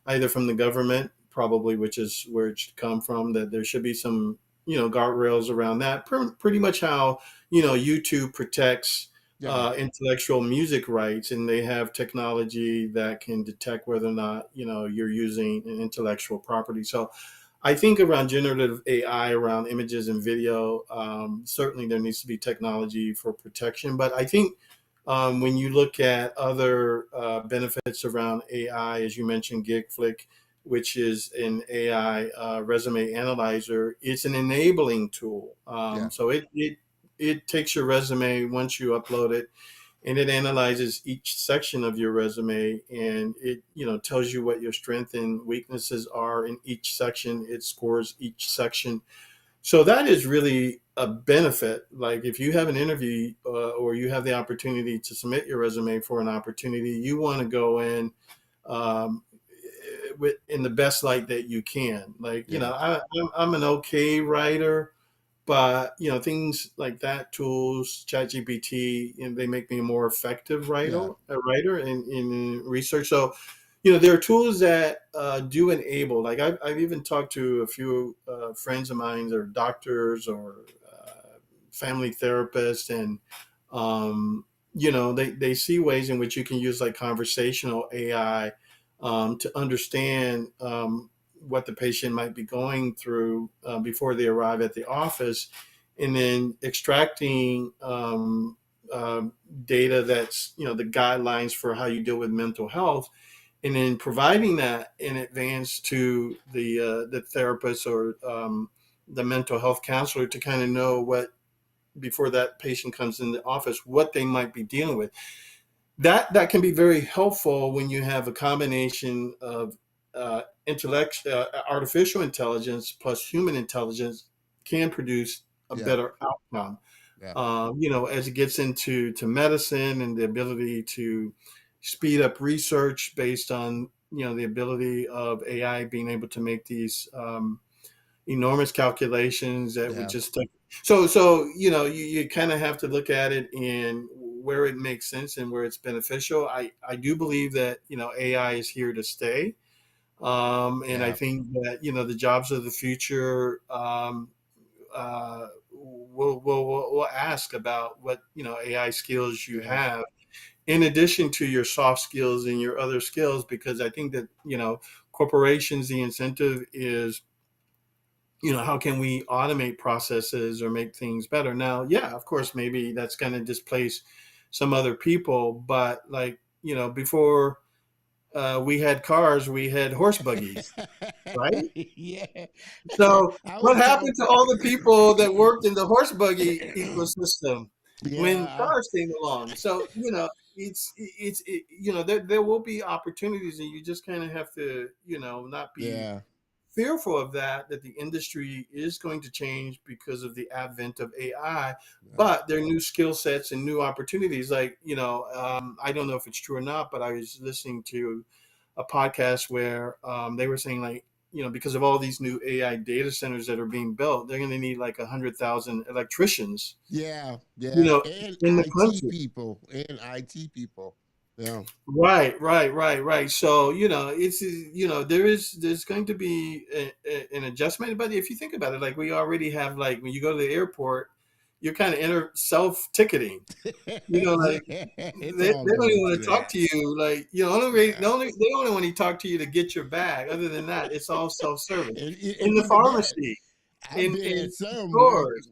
either from the government, probably, which is where it should come from, that there should be some, guardrails around that. Pretty much how, YouTube protects Yeah, intellectual music rights, and they have technology that can detect whether or not, you're using an intellectual property. So I think around generative AI, around images and video, certainly there needs to be technology for protection. But I think when you look at other benefits around AI, as you mentioned, GigFlick, which is an AI resume analyzer, it's an enabling tool. yeah, So it takes your resume once you upload it, and it analyzes each section of your resume, and it tells you what your strengths and weaknesses are in each section. It scores each section, So that is really a benefit. Like if you have an interview or you have the opportunity to submit your resume for an opportunity, you want to go in um, in the best light that you can. Like, Yeah. I'm an okay writer, but things like that, tools, ChatGPT, they make me a more effective Yeah. writer in research. So, there are tools that do enable. Like I've even talked to a few friends of mine, or doctors, or family therapists, and they see ways in which you can use like conversational AI to understand what the patient might be going through before they arrive at the office, and then extracting uh, data that's the guidelines for how you deal with mental health, and then providing that in advance to the therapist or the mental health counselor to kind of know what, before that patient comes in the office, what they might be dealing with. That can be very helpful when you have a combination of artificial intelligence plus human intelligence can produce a Yeah. better outcome. Yeah. As it gets into medicine and the ability to speed up research based on the ability of AI being able to make these enormous calculations that would Yeah. just take. So you kind of have to look at it in where it makes sense and where it's beneficial. I do believe that AI is here to stay, and I Yeah. think that the jobs of the future will ask about what AI skills you Yeah. have in addition to your soft skills and your other skills, because I think that corporations, the incentive is, how can we automate processes or make things better? Now, yeah, of course, maybe that's going to displace some other people, but like, before we had cars, we had horse buggies, right? Yeah. So I what was happened talking. to all the people that worked in the horse buggy ecosystem when Yeah. cars came along? So, there will be opportunities, and you just kind of have to, not be Yeah. fearful of that the industry is going to change because of the advent of AI, Yeah. but there are new skill sets and new opportunities. Like, I don't know if it's true or not, but I was listening to a podcast where they were saying, like, because of all these new AI data centers that are being built, they're going to need like 100,000 electricians, Yeah. you Yeah. know, And in the IT country. people. And IT people. Yeah. Right, right, right, right. So there's going to be an adjustment, but if you think about it, like we already have, like when you go to the airport, you're kind of enter self ticketing. Like Yeah. It's all they don't even going want to to talk that. to you. Like Yeah. they only want to talk to you to get your bag. Other than that, it's all self service And in the even that, pharmacy, I've been in at some where stores.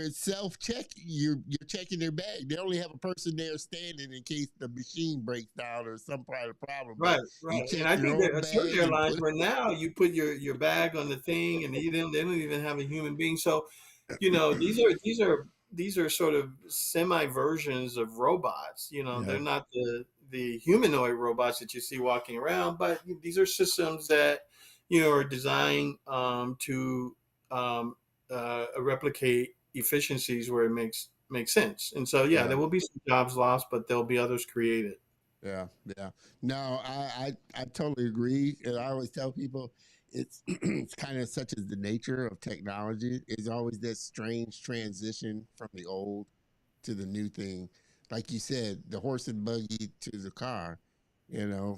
it's self check. You're checking their bag. They only have a person there standing in case the machine breaks down or some kind of problem. But Right, you right. And check I your think there own are certain bag and airlines put where now you put your bag on the thing, and they don't even have a human being. So, these are sort of semi versions of robots. yeah, They're not the humanoid robots that you see walking around, but these are systems that are designed to replicate efficiencies where it makes sense. And so, yeah, yeah. there will be some jobs lost, but there'll be others created. Yeah, yeah. No, I totally agree. And I always tell people it's it's kind of such as the nature of technology. It's always this strange transition from the old to the new thing. Like you said, the horse and buggy to the car,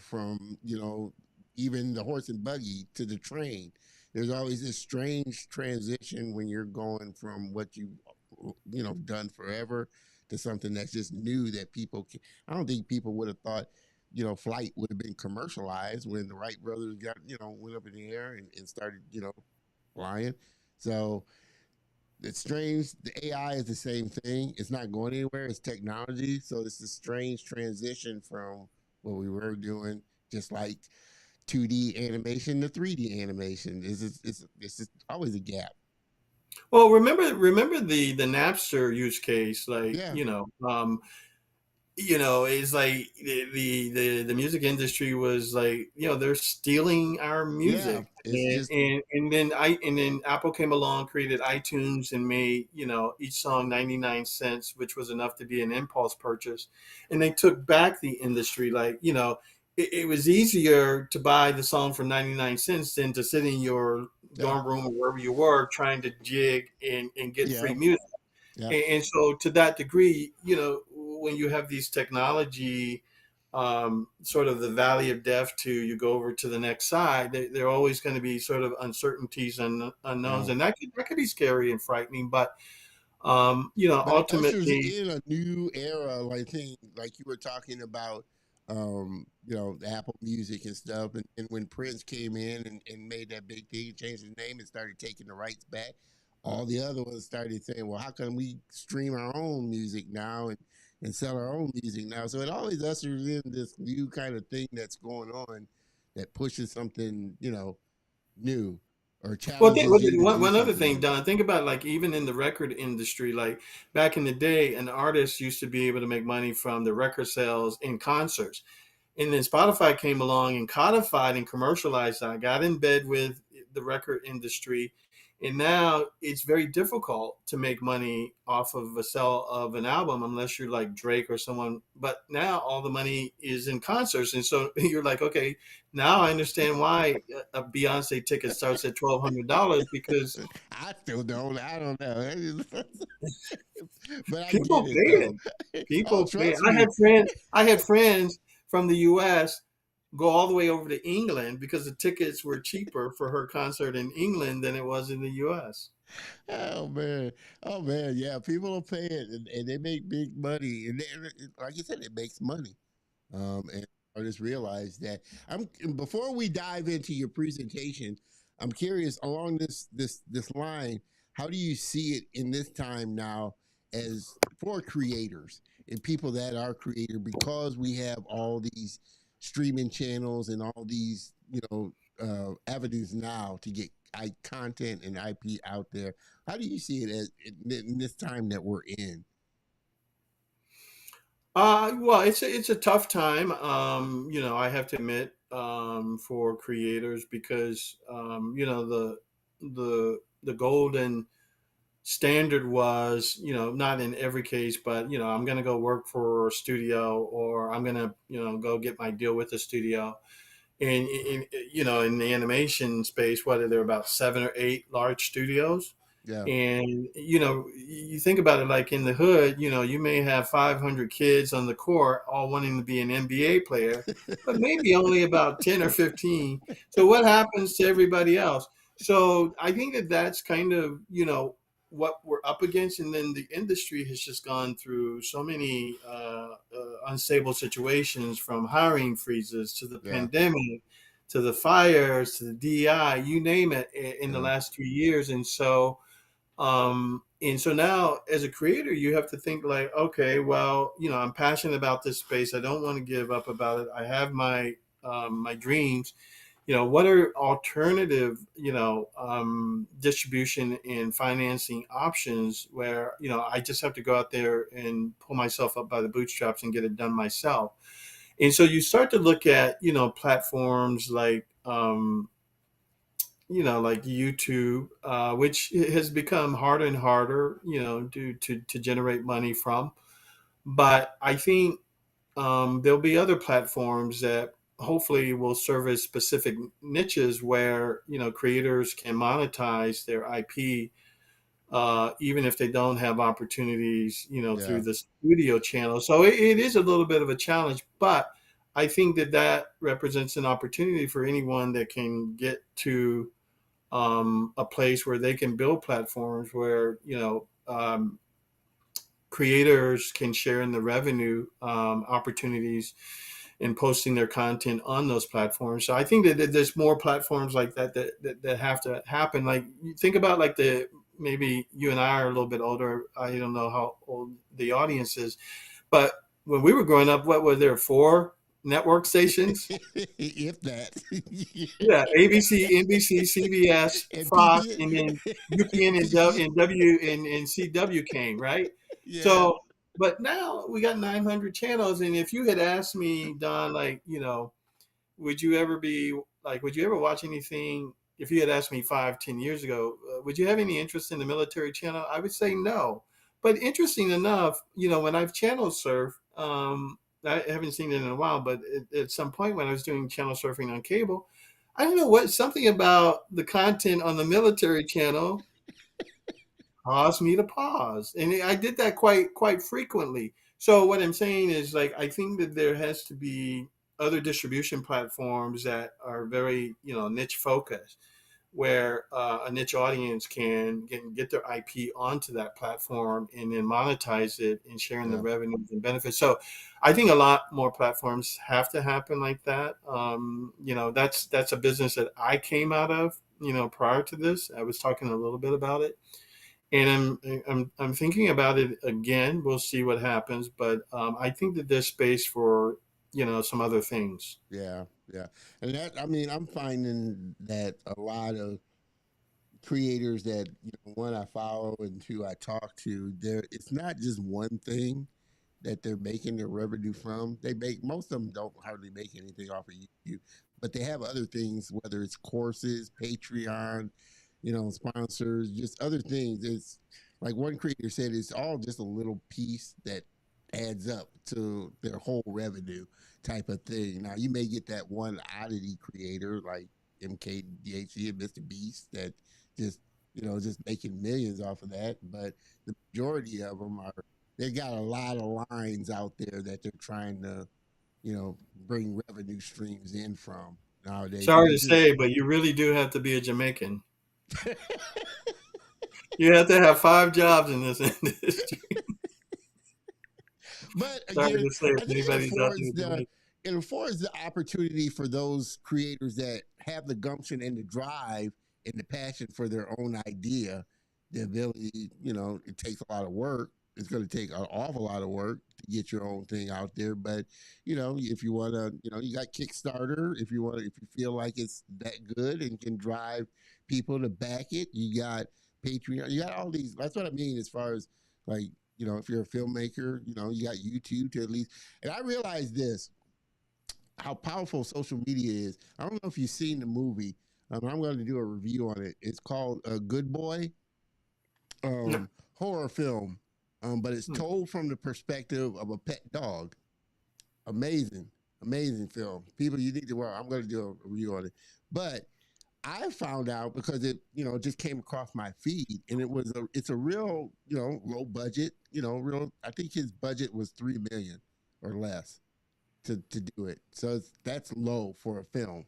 from, even the horse and buggy to the train. There's always this strange transition when you're going from what you've done forever to something that's just new that I don't think people would have thought, flight would have been commercialized when the Wright brothers went up in the air and started, flying. So it's strange. The AI is the same thing. It's not going anywhere. It's technology. So it's this strange transition from what we were doing, just like 2D animation to 3D animation. It's always a gap. Well, remember the Napster use case, like Yeah. it's like the music industry was like, they're stealing our Yeah, music. it's and just and and then Apple came along, created iTunes, and made, each song 99 cents, which was enough to be an impulse purchase. And they took back the industry. Like, it was easier to buy the song for 99 cents than to sit in your yeah, dorm room or wherever you were trying to jig and get yeah, free music. yeah. And so to that degree, when you have these technology, sort of the valley of death, to you go over to the next side, there are always going to be sort of uncertainties and unknowns, Yeah. and that could be scary and frightening. But But it ushers ultimately, in a new era, like thing, like you were talking about, the Apple Music and stuff. And when Prince came in and made that big thing, changed his name and started taking the rights back, all the other ones started saying, well, how can we stream our own music now and sell our own music now? So it always ushers in this new kind of thing that's going on that pushes something, new or well, challenges you to do one other something thing, new. Don, think about, like, even in the record industry, like back in the day, an artist used to be able to make money from the record sales in concerts. And then Spotify came along and codified and commercialized that, got in bed with the record industry. And now it's very difficult to make money off of a sell of an album unless you're like Drake or someone. But now all the money is in concerts. And so you're like, okay, now I understand why a Beyonce ticket starts at $1,200, because I still don't. I don't know. But I get people it pay it. though. Oh, People pay it. trust I me. had friends. I had friends from the U.S. go all the way over to England because the tickets were cheaper for her concert in England than it was in the U.S. Oh man. Oh man. Yeah, people will pay it, and they make big money. And like you said, it makes money. And artists realize that. I'm before we dive into your presentation, I'm curious along this line. How do you see it in this time now, as for creators and people that are creator, because we have all these streaming channels and all these avenues now to get content and IP out there. How do you see it as in this time that we're in? Well, it's a tough time. I have to admit, for creators, because the golden standard was, not in every case, but I'm going to go work for a studio, or I'm going to go get my deal with the studio. And in the animation space, whether there are about 7 or 8 large studios. Yeah. And you think about it, like in the hood, you may have 500 kids on the court all wanting to be an NBA player, but maybe only about 10 or 15. So what happens to everybody else? So I think that that's kind of, what we're up against. And then the industry has just gone through so many unstable situations, from hiring freezes to the Yeah. pandemic to the fires to the DI, you name it, in the Yeah. last 3 years. And so now, as a creator, you have to think like, okay, well, I'm passionate about this space. I don't want to give up about it. I have my dreams. What are alternative, distribution and financing options where, I just have to go out there and pull myself up by the bootstraps and get it done myself. And so you start to look at, platforms like YouTube, which has become harder and harder, to generate money from. But I think, there'll be other platforms that hopefully will service specific niches where, creators can monetize their IP, even if they don't have opportunities, through Yeah. the studio channel. So it is a little bit of a challenge, but I think that that represents an opportunity for anyone that can get to, a place where they can build platforms where, creators can share in the revenue, opportunities in posting their content on those platforms. So I think that there's more platforms like that have to happen. Like, you think about, like, maybe you and I are a little bit older. I don't know how old the audience is, but when we were growing up, what were there, 4 network stations? If that. Yeah, ABC, NBC, CBS, And Fox, PB. and then UPN and CW came, right? Yeah. So But now we got 900 channels, and if you had asked me, Don, like, would you ever be like, would you ever watch anything? If you had asked me 5, 10 years ago, would you have any interest in the military channel? I would say no. But interesting enough, when I've channel surfed, I haven't seen it in a while, but at some point when I was doing channel surfing on cable, I don't know what, something about the content on the military channel caused me to pause, and I did that quite frequently. So what I'm saying is, like, I think that there has to be other distribution platforms that are very niche focused, where a niche audience can get their IP onto that platform and then monetize it and sharing the Yeah, revenues and benefits. So I think a lot more platforms have to happen like that. That's a business that I came out of. Prior to this, I was talking a little bit about it, and I'm thinking about it again. We'll see what happens, but I think that there's space for some other things. yeah, yeah. And that, I mean, I'm finding that a lot of creators that one I follow and two I talk to, there it's not just one thing that they're making their revenue from. They make most of them don't hardly make anything off of YouTube, but they have other things, whether it's courses, Patreon, sponsors, just other things. It's like one creator said, it's all just a little piece that adds up to their whole revenue type of thing. Now you may get that one oddity creator like MKDHC and Mr. Beast that just just making millions off of that, but the majority of them are they got a lot of lines out there that they're trying to bring revenue streams in from nowadays. So Sorry to this is say, but you really do have to be a Jamaican. You have to have 5 jobs in this industry. but Sorry again, to say, if I think anybody's out there, Jamaican. it affords the opportunity for those creators that have the gumption and the drive and the passion for their own idea, the ability, it takes a lot of work. It's going to take an awful lot of work to get your own thing out there. But, if you want to, you got Kickstarter. If you feel like it's that good and can drive people to back it, you got Patreon. You got all these. That's what I mean as far as like, if you're a filmmaker, you got YouTube to at least. And I realized this how powerful social media is. I don't know if you've seen the movie. I'm going to do a review on it. It's called Good Boy, No. horror film, but it's Hmm. told from the perspective of a pet dog. Amazing, amazing film. People, you need to watch. I'm going to do a review on it. But I found out because it, just came across my feed, and it's a real, low budget, real. I think his budget was 3 million or less to do it. So that's low for a film,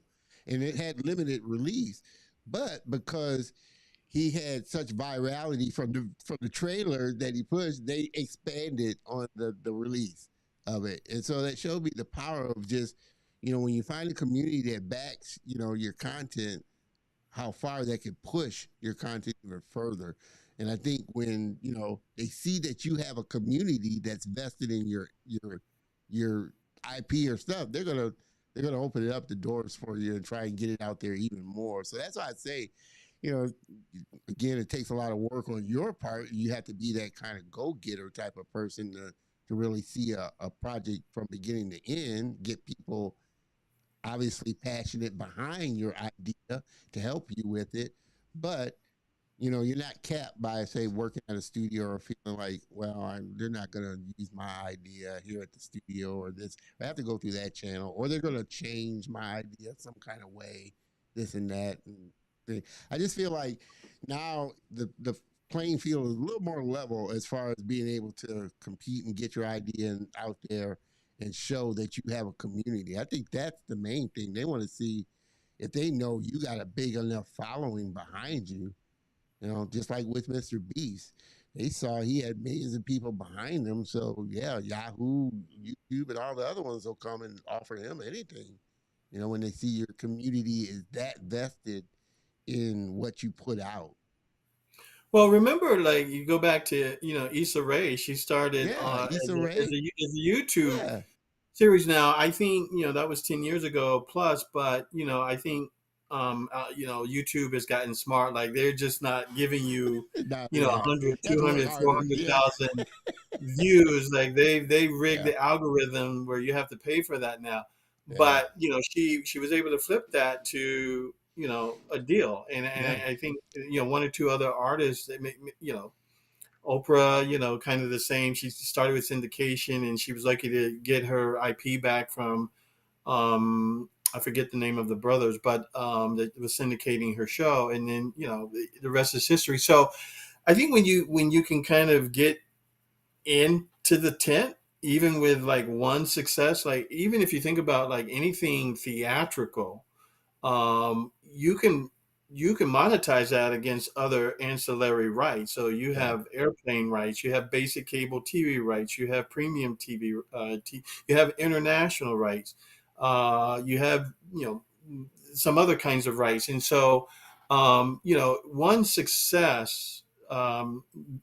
and it had limited release. But because he had such virality from the trailer that he pushed, they expanded on the release of it, and so that showed me the power of just when you find a community that backs your content, how far that can push your content even further. And I think when they see that you have a community that's vested in your IP or stuff, they're gonna open it up the doors for you and try and get it out there even more. So that's why I say, you know, again, it takes a lot of work on your part. You have to be that kind of go getter type of person to really see a project from beginning to end, get people obviously passionate behind your idea to help you with it. But you're not capped by say working at a studio or feeling like, well, they're not going to use my idea here at the studio or this. I have to go through that channel, or they're going to change my idea some kind of way, this and that. And I just feel like now the playing field is a little more level as far as being able to compete and get your idea out there and show that you have a community. I think that's the main thing. They want to see if they know you got a big enough following behind you, just like with Mr. Beast. They saw he had millions of people behind him. So, yeah, Yahoo, YouTube, and all the other ones will come and offer him anything. When they see your community is that vested in what you put out. Well, remember, like, you go back to Issa Rae. She started Yeah, Issa as Rae. as a YouTube Yeah, series. Now, I think that was 10 years ago plus, but I think YouTube has gotten smart. Like they're just not giving you, No, a yeah, hundred, you have two to work hundred, four harder. hundred Yeah, thousand views. Like they rigged yeah, the algorithm where you have to pay for that now. yeah, But she was able to flip that to a deal, and yeah. I think one or two other artists that Oprah, kind of the same. She started with syndication, and she was lucky to get her IP back from I forget the name of the brothers, but that was syndicating her show, and then the rest is history. So I think when you can kind of get into the tent, even with like one success, like even if you think about like anything theatrical, you can monetize that against other ancillary rights. So you Yeah. have airplane rights, you have basic cable TV rights, you have premium TV, you have international rights, you have some other kinds of rights, and so one success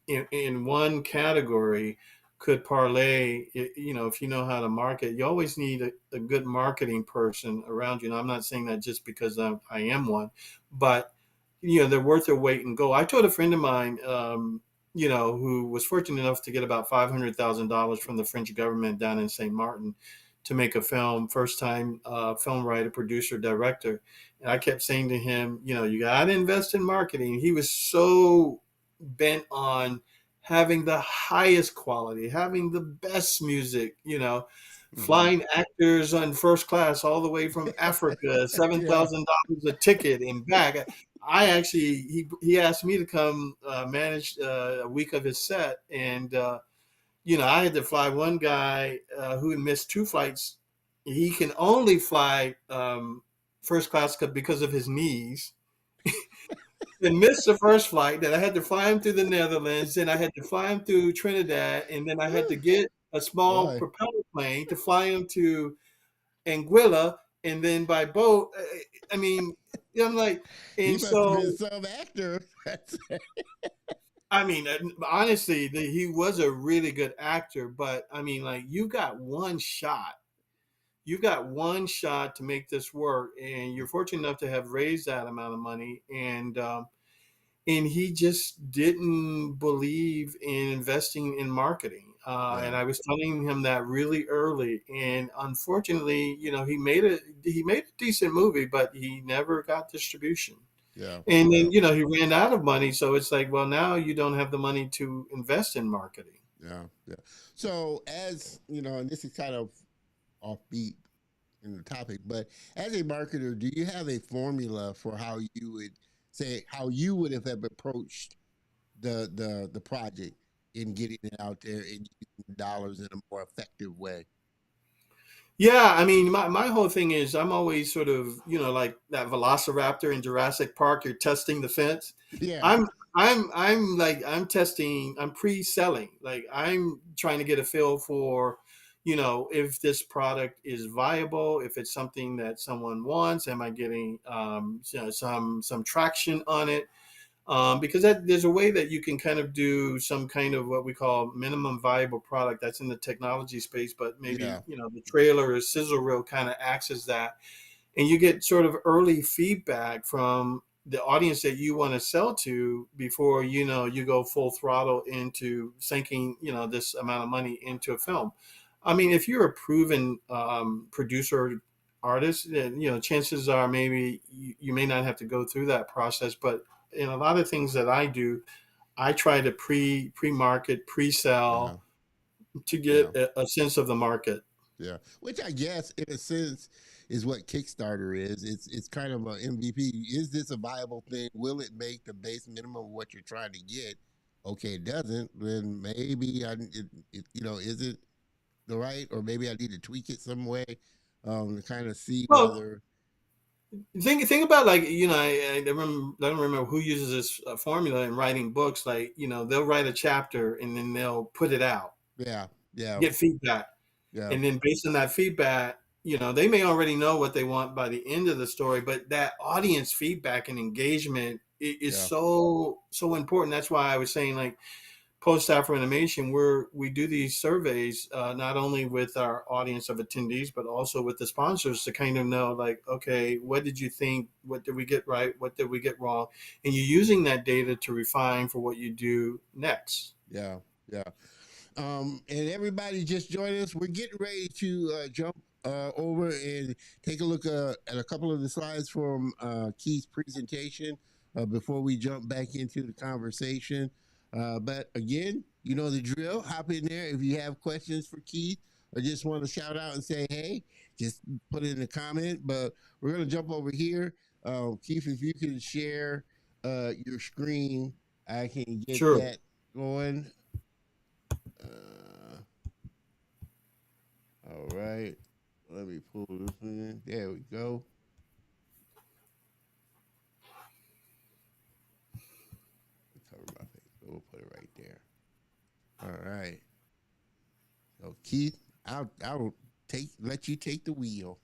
in one category could parlay. If you know how to market, you always need a good marketing person around you. And I'm not saying that just because I am one, but they're worth their weight in gold. I told a friend of mine, who was fortunate enough to get about $500,000 from the French government down in St. Martin to make a film, first time film writer, producer, director. And I kept saying to him, you got to invest in marketing. He was so bent on having the highest quality, having the best music, Hmm. flying actors on first class all the way from Africa, seven Yeah. thousand dollars a ticket and back. I actually he asked me to come manage a week of his set, and I had to fly one guy who had missed two flights. He can only fly first class because of his knees, and missed the first flight. Then I had to fly him through the Netherlands. Then I had to fly him through Trinidad, and then I had to get a small Boy, propeller plane to fly him to Anguilla, and then by boat. I mean, I'm like, he and must have been so some actor. I mean, honestly, he was a really good actor, but I mean, like, you got one shot. You got one shot to make this work, and you're fortunate enough to have raised that amount of money, and he just didn't believe in investing in marketing. Yeah, And I was telling him that really early, and unfortunately, he made a decent movie, but he never got distribution. yeah, And yeah, then he ran out of money, so it's like, well, now you don't have the money to invest in marketing. yeah, yeah. So, as you know, and this is kind of offbeat in the topic, but as a marketer, do you have a formula for how you would say how you would have approached the project in getting it out there and using dollars in a more effective way? Yeah, I mean, my whole thing is I'm always sort of, like that velociraptor in Jurassic Park, you're testing the fence. Yeah, I'm like I'm pre-selling. Like I'm trying to get a feel for, if this product is viable, if it's something that someone wants, am I getting some traction on it? Because there's a way that you can kind of do some kind of what we call minimum viable product that's in the technology space, but maybe yeah, the trailer or sizzle reel kind of acts as that, and you get sort of early feedback from the audience that you want to sell to before you go full throttle into sinking this amount of money into a film. I mean, if you're a proven producer artist, then chances are maybe you may not have to go through that process, but in a lot of things that I do, I try to pre-market, yeah, pre-sell to yeah. get a sense of the market. Yeah, which I guess in a sense is what Kickstarter is. It's kind of a MVP. Is this a viable thing? Will it make the base minimum of what you're trying to get? Okay, it doesn't. Then maybe is it the right, or maybe I need to tweak it some way to kind of see Well, whether. think about, like, I don't remember who uses this formula in writing books. Like, they'll write a chapter and then they'll put it out, Yeah, yeah, get feedback, yeah, and then based on that feedback, they may already know what they want by the end of the story, but that audience feedback and engagement is yeah, so important. That's why I was saying, like, post Afro Animation, we do these surveys not only with our audience of attendees, but also with the sponsors to kind of know, like, okay, what did you think? What did we get right? What did we get wrong? And you're using that data to refine for what you do next. Yeah, yeah. And everybody just join us. We're getting ready to jump over and take a look at a couple of the slides from Keith's presentation before we jump back into the conversation. But again, you know the drill. Hop in there if you have questions for Keith or just want to shout out and say, hey, just put it in the comment. But we're going to jump over here. Keith, if you can share your screen, I can get Sure. that going. Uh, all right. Let me pull this in. There we go. Cover my face. We'll put it right there. All right. So Keith, I'll let you take the wheel.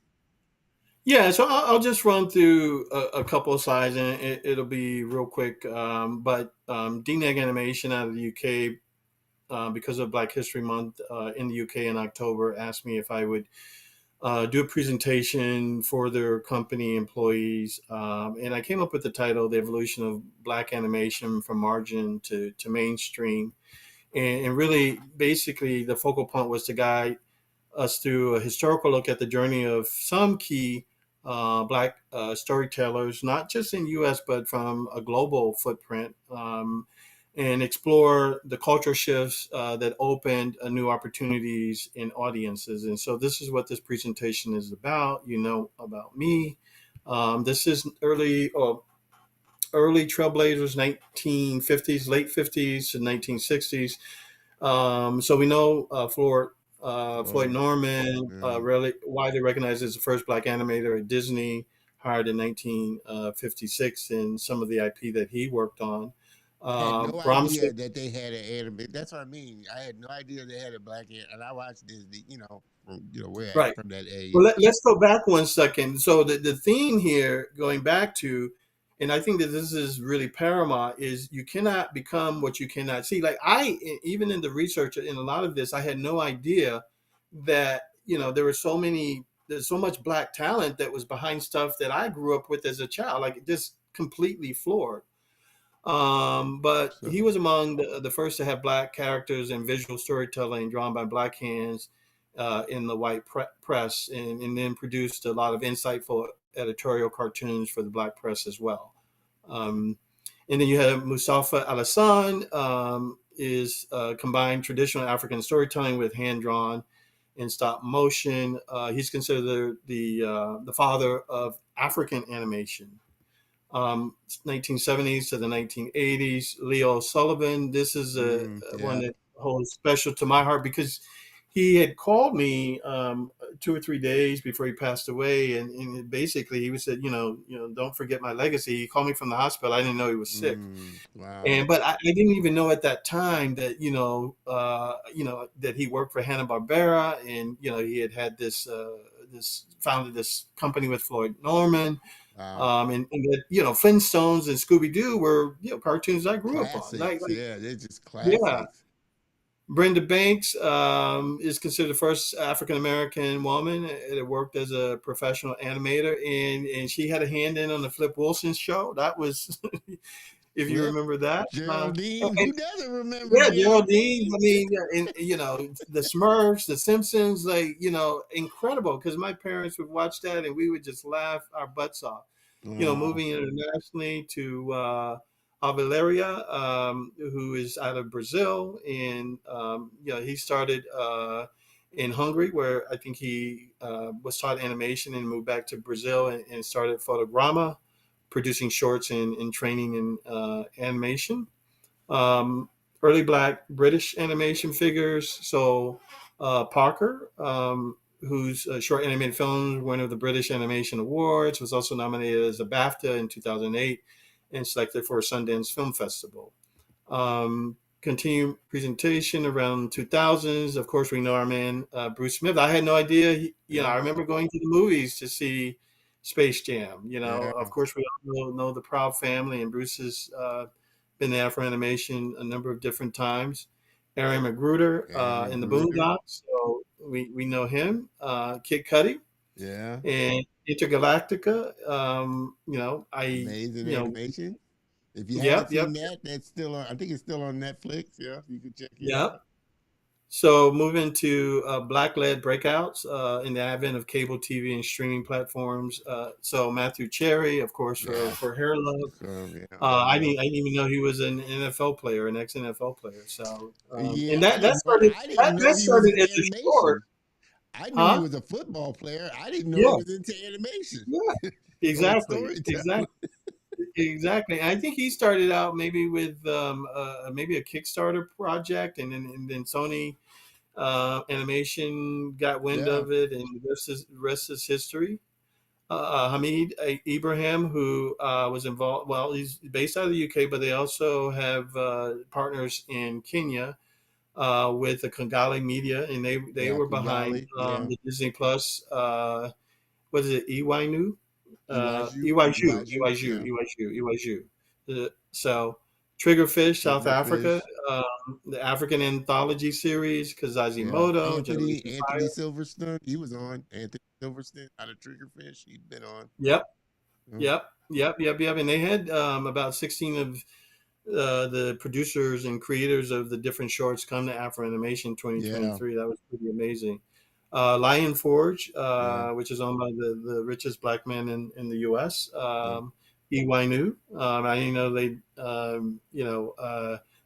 Yeah, so I'll just run through a couple of slides, and it'll be real quick. But DNEG Animation out of the UK, because of Black History Month in the UK in October, asked me if I would do a presentation for their company employees. And I came up with the title, The Evolution of Black Animation from Margin to Mainstream. And really, basically, the focal point was to guide us through a historical look at the journey of some key Black storytellers, not just in U.S., but from a global footprint, and explore the cultural shifts that opened new opportunities in audiences. And so this is what this presentation is about. You know about me. This is early trailblazers, 1950s, late 50s to 1960s. So we know Floyd Oh, Norman, yeah. really widely recognized as the first Black animator at Disney, hired in 1956, and some of the IP that he worked on. Had no Brahms, idea that they had an anime. That's what I mean. I had no idea they had a and I watched Disney. From where I right. from that Well, age. let's go back one second. So the theme here, going back to, and I think that this is really paramount, is you cannot become what you cannot see. Like even in the research in a lot of this, I had no idea that there's so much Black talent that was behind stuff that I grew up with as a child. Like, just completely floored. But So he was among the first to have Black characters and visual storytelling drawn by Black hands in the white press, and then produced a lot of insightful editorial cartoons for the Black press as well. Um, and then you have Mustafa Alassane, is combined traditional African storytelling with hand drawn and stop motion. He's considered the father of African animation. 1970s to the 1980s. Leo Sullivan. This is one yeah. that holds special to my heart because he had called me 2 or 3 days before he passed away, and basically he said, don't forget my legacy. He called me from the hospital. I didn't know he was sick. Wow. And but I didn't even know at that time that that he worked for Hanna Barbera, and he had this founded this company with Floyd Norman, Wow. and that Flintstones and Scooby Doo were cartoons I grew up on. Classics. Yeah, they're just Yeah, classics. Brenda Banks is considered the first African American woman that worked as a professional animator, and she had a hand in on the Flip Wilson show. That was if you Flip. remember that. Geraldine. Who doesn't remember Yeah, Geraldine. I Geraldine? mean, yeah, and the Smurfs, the Simpsons, like incredible. Because my parents would watch that, and we would just laugh our butts off. Wow. Moving internationally to Avaleria, who is out of Brazil, and he started in Hungary, where I think he was taught animation, and moved back to Brazil and started Photogramma, producing shorts and training in animation. um, Early Black British animation figures. So Parker, whose short animated films winner of the British Animation Awards, was also nominated as a BAFTA in 2008 and selected for a Sundance Film Festival. Continued presentation around 2000s. Of course, we know our man Bruce Smith. I had no idea. I Yeah. remember going to the movies to see Space Jam. Yeah. Of course, we all know the Proud Family and Bruce's been to Afro Animation a number of different times. Aaron McGruder Aaron in the Magruder. Boondocks, so we know him. Kid Cudi Yeah. and Intergalactica. I Amazing animation. If you haven't yep, yep, seen that, that's still on. I think it's still on Netflix. Yeah, you can check it yep. out. So moving to black-led breakouts in the advent of cable TV and streaming platforms. So Matthew Cherry, of course, Yeah. for Hair Love. So yeah, hair love. I didn't even know he was an NFL player, an ex-NFL player. So and Yeah, I that didn't know. started I didn't know that he was started in as a short, animation. I knew he huh? was a football player. I didn't know he Yeah, was into animation yeah, or exactly, storytelling. exactly. Exactly. I think he started out maybe with maybe a Kickstarter project, and then Sony Animation got wind Yeah, of it, and the rest is history. Hamid Ibrahim, who was involved, well, he's based out of the UK, but they also have partners in Kenya with the Kongali Media, and they yeah, were behind Kigali. Yeah, the Disney Plus. What is it? EY Iwaju, EYU, Iwaju. EYU, Yeah, EYU, EYU. So, Triggerfish, South Africa, Triggerfish. the African Anthology series, Yeah, Kazazimoto, Generation Anthony Fire. Silverstone. He was on Anthony Silverstone out of Triggerfish. He'd been on. Yep, Yeah, yep. And they had about 16 of the producers and creators of the different shorts come to Afro Animation yeah, 2023. That was pretty amazing. Lion Forge, yeah. which is owned by the richest black man in the U.S. Yeah. EY New. I didn't know they,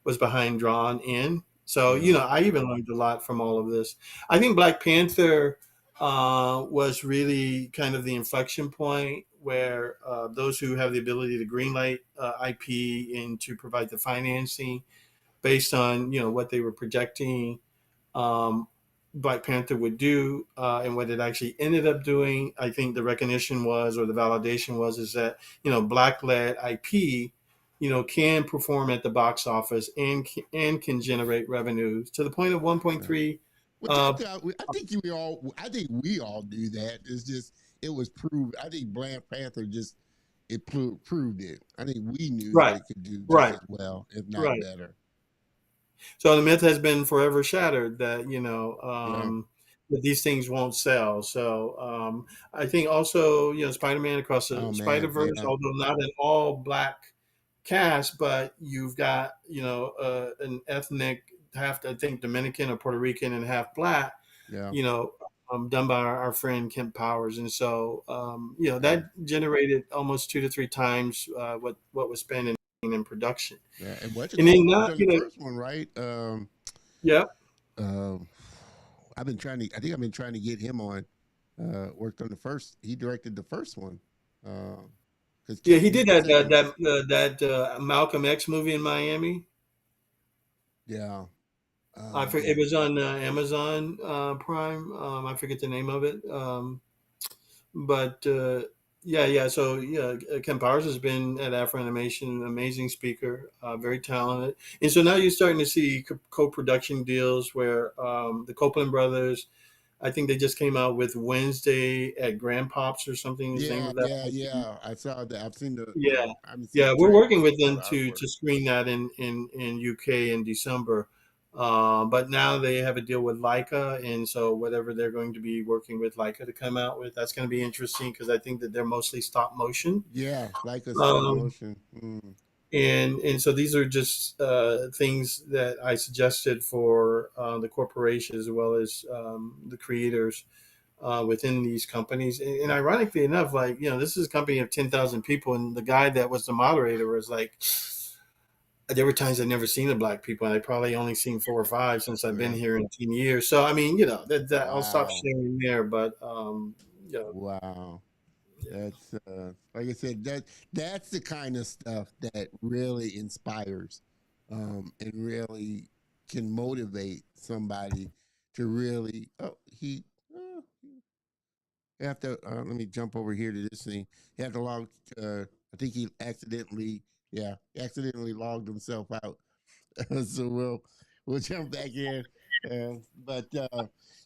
was behind Drawn In. So, Yeah. I even learned a lot from all of this. I think Black Panther was really kind of the inflection point where those who have the ability to greenlight IP and to provide the financing based on, what they were projecting um, Black Panther would do and what it actually ended up doing. I think the recognition was, or the validation was, is that black-led IP, can perform at the box office and can generate revenues to the point of Yeah. 1.3. Which Uh, I think we all do that. It's just it was proved. I think Black Panther just proved it. I think we knew that right, it could do just right, as well, if not right. better. So the myth has been forever shattered that Yeah. that these things won't sell. So I think also Spider-Man Across the Oh man. Spider-Verse, Yeah. although not an all black cast, but you've got an ethnic half I think Dominican or Puerto Rican and half black, Yeah. you know. Done by our friend Kent Powers, and so Yeah. that generated almost 2 to 3 times what was spent in production, Yeah. And what you and call then worked not on the first one, right? yeah. Um, I've been trying to. I think I've been trying to get him on. Worked on the first. He directed the first one. Because Yeah, Kent he did did the that second one. Malcolm X movie in Miami. Yeah. It Man. was on Amazon Prime. I forget the name of it. But yeah. So yeah, Ken Powers has been at Afro Animation, an amazing speaker, very talented. And so now you're starting to see co-production deals where the Copeland brothers. I think they just came out with Wednesday at Grandpops or something. Is the name Yeah, of that yeah, movie. yeah. I saw that. I've seen Yeah, I haven't seen yeah, the we're trailer, working but with I saw them the to artwork. to screen that in UK in December. But now they have a deal with Leica, and so whatever they're going to be working with Leica to come out with, that's going to be interesting because I think that they're mostly stop motion. Yeah, like a stop Um, motion. Mm, and so these are just things that I suggested for the corporation as well as the creators within these companies. And ironically enough, like, this is a company of 10,000 people. And the guy that was the moderator was like, there were times I'd never seen the black people. And I probably only seen 4 or 5 since I've been yeah. here in 10 years. So, I mean, that I'll stop Wow. sharing there. But, you know, Wow. That's like I said, that's the kind of stuff that really inspires and really can motivate somebody to really you have to let me jump over here to this thing. He had to log I think he accidentally logged himself out. So we'll jump back in. But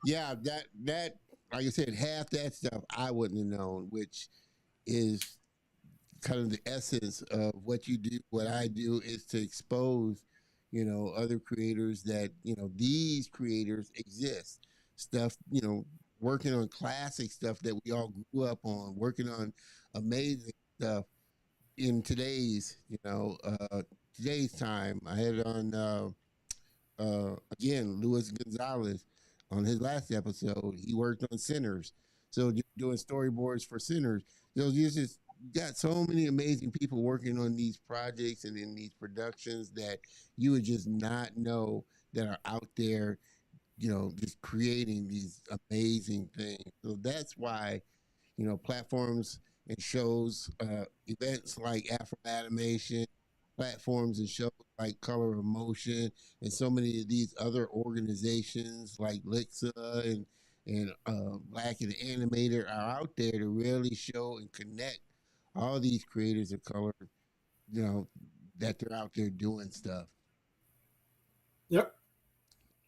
yeah, that like I said, half that stuff I wouldn't have known, which is kind of the essence of what you do, what I do, is to expose, other creators that, these creators exist. Stuff, working on classic stuff that we all grew up on, working on amazing stuff in today's time. I had it on again, Luis Gonzalez on his last episode. He worked on Sinners, so doing storyboards for Sinners. You just got so many amazing people working on these projects and in these productions that you would just not know that are out there, just creating these amazing things. So that's why, platforms and shows, events like Afro Animation, platforms and shows like Color of Motion, and so many of these other organizations like Lixa and Black and Animator are out there to really show and connect all these creators of color, you know, that they're out there doing stuff. Yep.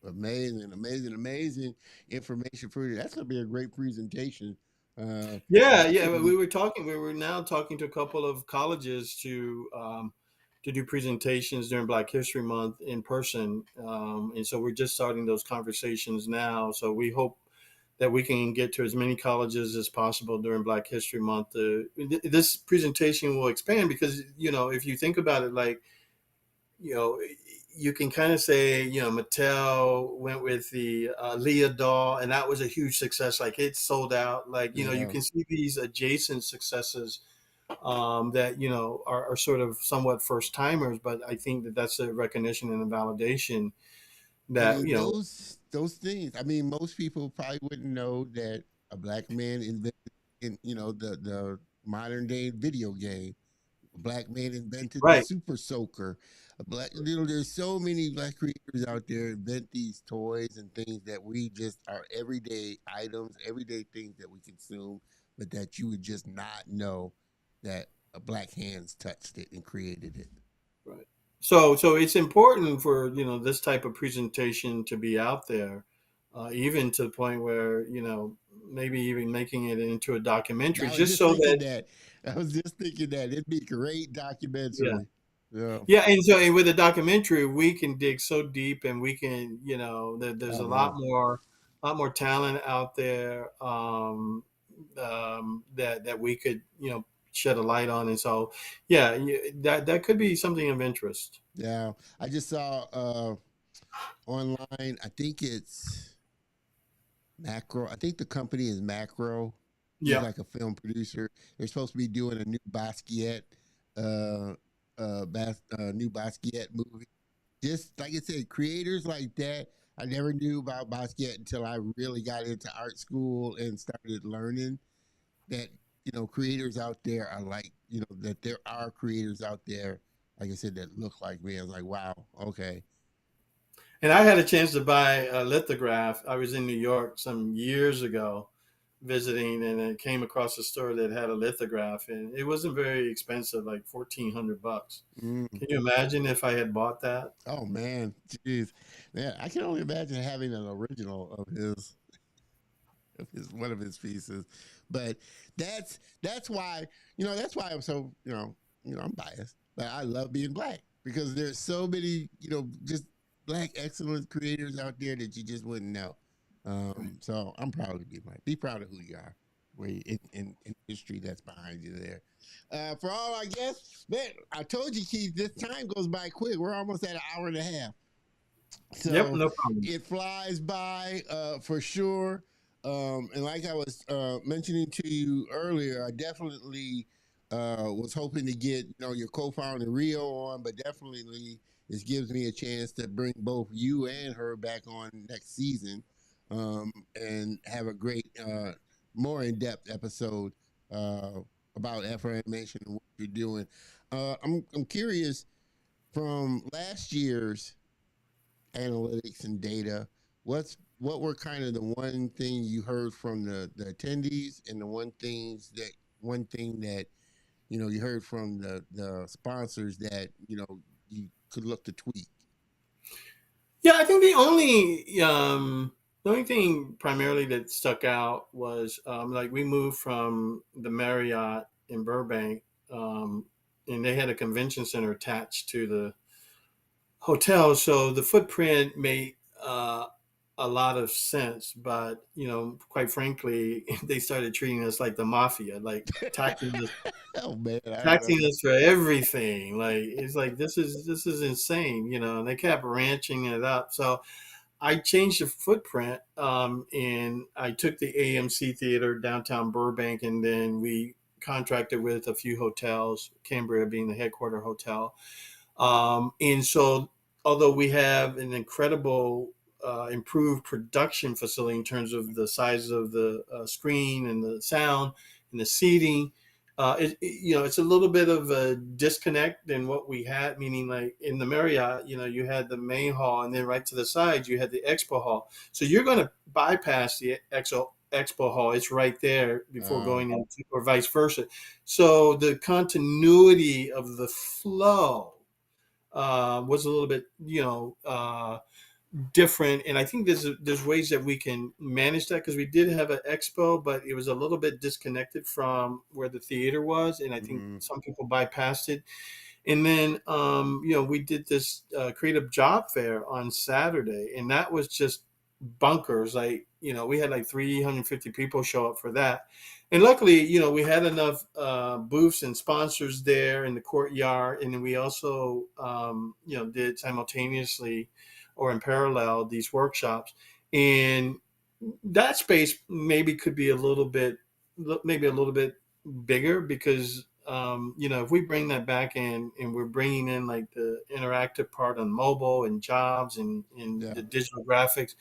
Amazing, amazing, amazing information for you. That's gonna be a great presentation. Yeah, I yeah. should We be. were talking. We were now talking to a couple of colleges to do presentations during Black History Month in person, and so we're just starting those conversations now. So we hope that we can get to as many colleges as possible during Black History Month. This presentation will expand because if you think about it, like you know, you can kind of say, Mattel went with the Leah doll, and that was a huge success. Like it sold out. Like you Yeah. can see these adjacent successes that are sort of somewhat first timers, but I think that that's a recognition and a validation I that mean, those things. I mean, most people probably wouldn't know that a black man invented, the modern day video game. A black man invented the right. super soaker. A black, there's so many black creators out there invent these toys and things that we just are everyday items, everyday things that we consume, but that you would just not know that a black hands touched it and created it. Right. So it's important for this type of presentation to be out there, even to the point where maybe even making it into a documentary, I was just just so thinking that that. I was just thinking that it'd be a great yeah. documentary. Yeah. Yeah, and so and with a documentary, we can dig so deep, and we can, there's Oh a man. lot more talent out there that we could, shed a light on, and so, yeah, that could be something of interest. Yeah. I just saw online. I think it's Macro. I think the company is Macro. He's Yeah. like a film producer. They're supposed to be doing a new Basquiat, uh, new Basquiat movie. Just like I said, creators like that. I never knew about Basquiat until I really got into art school and started learning that creators out there are like that there are creators out there, like I said, that look like me. I was like, wow, okay. And I had a chance to buy a lithograph. I was in New York some years ago visiting, and I came across a store that had a lithograph, and it wasn't very expensive, like $1,400. Mm. Can you imagine if I had bought that? Oh man, jeez, man, I can only imagine having an original of his one of his pieces. But that's why that's why I'm so I'm biased, but I love being black because there's so many just black excellent creators out there that you just wouldn't know. Right. So I'm proud to be black. Be proud of who you are. Where in history that's behind you there. For all our guests, man, I told you, Keith, this time goes by quick. We're almost at an hour and a half. Yep, So no problem. it flies by for sure. And like I was mentioning to you earlier, I definitely was hoping to get your co-founder Rio on, but definitely this gives me a chance to bring both you and her back on next season and have a great, more in-depth episode uh, about Afro animation and what you're doing. I'm curious from last year's analytics and data, what were kind of the one thing you heard from the attendees and the one thing that you heard from the sponsors that you could look to tweak. Yeah, I think the only thing primarily that stuck out was like we moved from the Marriott in Burbank and they had a convention center attached to the hotel, so the footprint made a lot of sense. But quite frankly, they started treating us like the mafia, like taxing us Oh man, I taxing remember. us for everything. Like it's like this is insane, and they kept ranching it up. So I changed the footprint, and I took the AMC Theater downtown Burbank, and then we contracted with a few hotels, Cambria being the headquarter hotel. And so, although we have an incredible improved production facility in terms of the size of the screen and the sound and the seating, it's a little bit of a disconnect than what we had. Meaning, like in the Marriott, you had the main hall, and then right to the side you had the expo hall. So you're going to bypass the expo hall. It's right there before Uh, going into, or vice versa. So the continuity of the flow was a little bit, different. And I think there's ways that we can manage that, because we did have an expo, but it was a little bit disconnected from where the theater was, and I think mm, some people bypassed it. And then, we did this creative job fair on Saturday, and that was just bunkers. Like, we had like 350 people show up for that. And luckily, we had enough booths and sponsors there in the courtyard. And then we also, did simultaneously or in parallel these workshops. And that space maybe could be maybe a little bit bigger, because if we bring that back in, and we're bringing in like the interactive part on mobile and jobs and yeah, the digital graphics,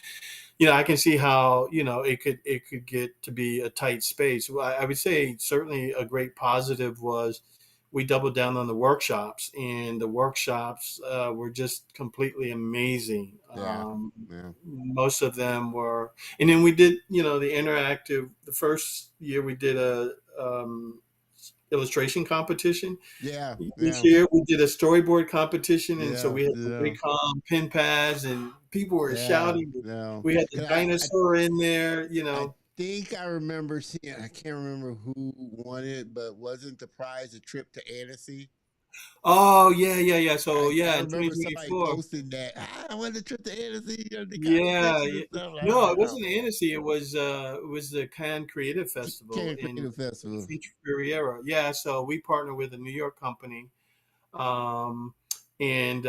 I can see how it could get to be a tight space. Well, I would say certainly a great positive was we doubled down on the workshops, and the workshops were just completely amazing. yeah, yeah, Most of them were, and then we did, the interactive. The first year we did a illustration competition. yeah, This yeah, year we did a storyboard competition, and so yeah, we had the yeah, Raycom pen pads, and people were yeah. shouting. No, We had the 'cause dinosaur in there, I think I remember seeing. I can't remember who won it, but wasn't the prize a trip to Annecy? Oh yeah, yeah, yeah. So I yeah, in remember somebody 2024. posting that. I won the trip to Annecy, the Yeah, competition yeah. and stuff. I was No, like, it oh, wasn't Annecy. It was the Cannes Creative Festival Can't in Creative Festival. French Riviera. Yeah, so we partner with a New York company, um, and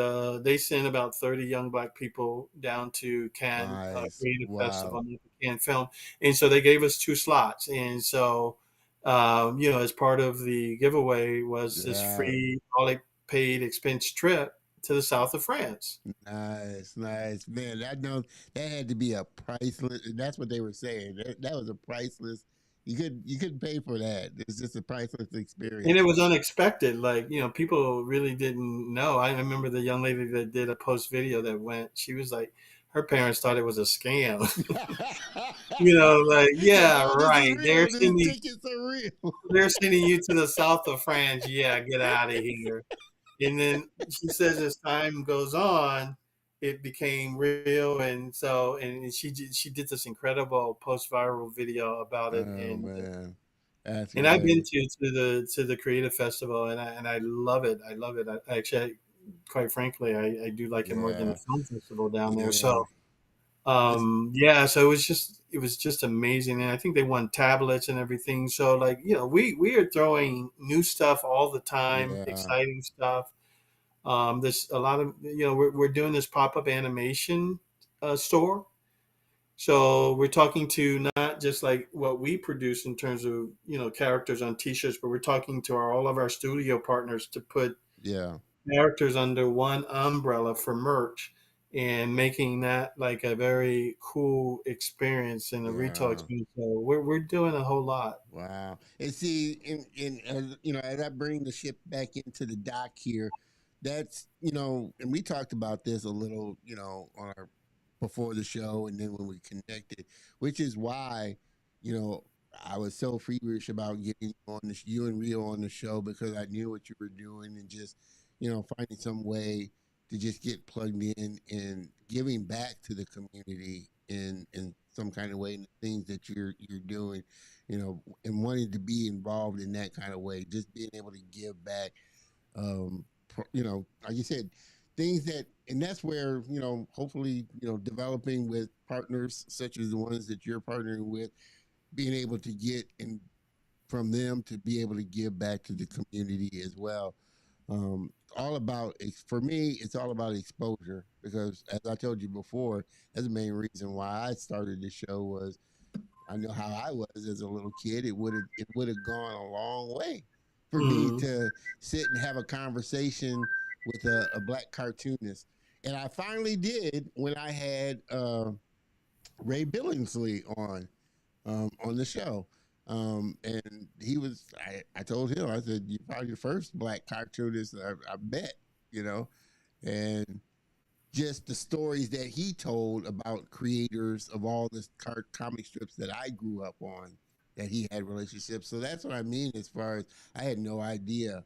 they sent about 30 young Black people down to Cannes Nice. Creative Festival, Wow. Cannes Film, and so they gave us two slots, and so as part of the giveaway was this Yeah. free all paid expense trip to the south of France. Nice, nice, man. I know that had to be a priceless. That's what they were saying. That was a priceless. You couldn't pay for that. It's just a priceless And it experience. was unexpected. Like, people really didn't know. I remember the young lady that did a post video that went, she was like, her parents thought it was a scam. Like, Like, yeah, oh, this is right. real. These tickets are real. They're sending you to the south of France. Yeah, get out of here. And then she says as time goes on, it became real. And so, and she did this incredible post viral video about it. Oh man, that's And I've been great. to the creative festival, and I love it. I love it. Actually, quite frankly, I do like it more than the Yeah, film festival down there. yeah. So It's yeah, so it was just amazing, and I think they won tablets and everything. So like, we are throwing new stuff all the time, yeah, exciting stuff. There's a lot of, we're doing this pop-up animation store. So we're talking to not just like what we produce in terms of, characters on t-shirts, but we're talking to all of our studio partners to put yeah, characters under one umbrella for merch, and making that like a very cool experience and a retail yeah. experience. So we're doing a whole lot. Wow. And see, in as as I bring the ship back into the dock here, that's and we talked about this a little, on our before the show, and then when we connected, which is why, you know, I was so feverish about getting you and Rio on the show, because I knew what you were doing, and just, finding some way to just get plugged in and giving back to the community in some kind of way in the things that you're doing, and wanting to be involved in that kind of way, just being able to give back, like you said, things that, and that's where, hopefully, developing with partners such as the ones that you're partnering with, being able to get in from them to be able to give back to the community as well. All about, for me, it's all about exposure, because as I told you before, that's the main reason why I started the show. Was I know how I was as a little kid. It would have gone a long way for me Mm. to sit and have a conversation with a black cartoonist, and I finally did when I had Ray Billingsley on the show. And I told him, I said, "You're probably the first black cartoonist I met, you know, and just the stories that he told about creators of all the comic strips that I grew up on, that he had relationships." So that's what I mean, as far as I had no idea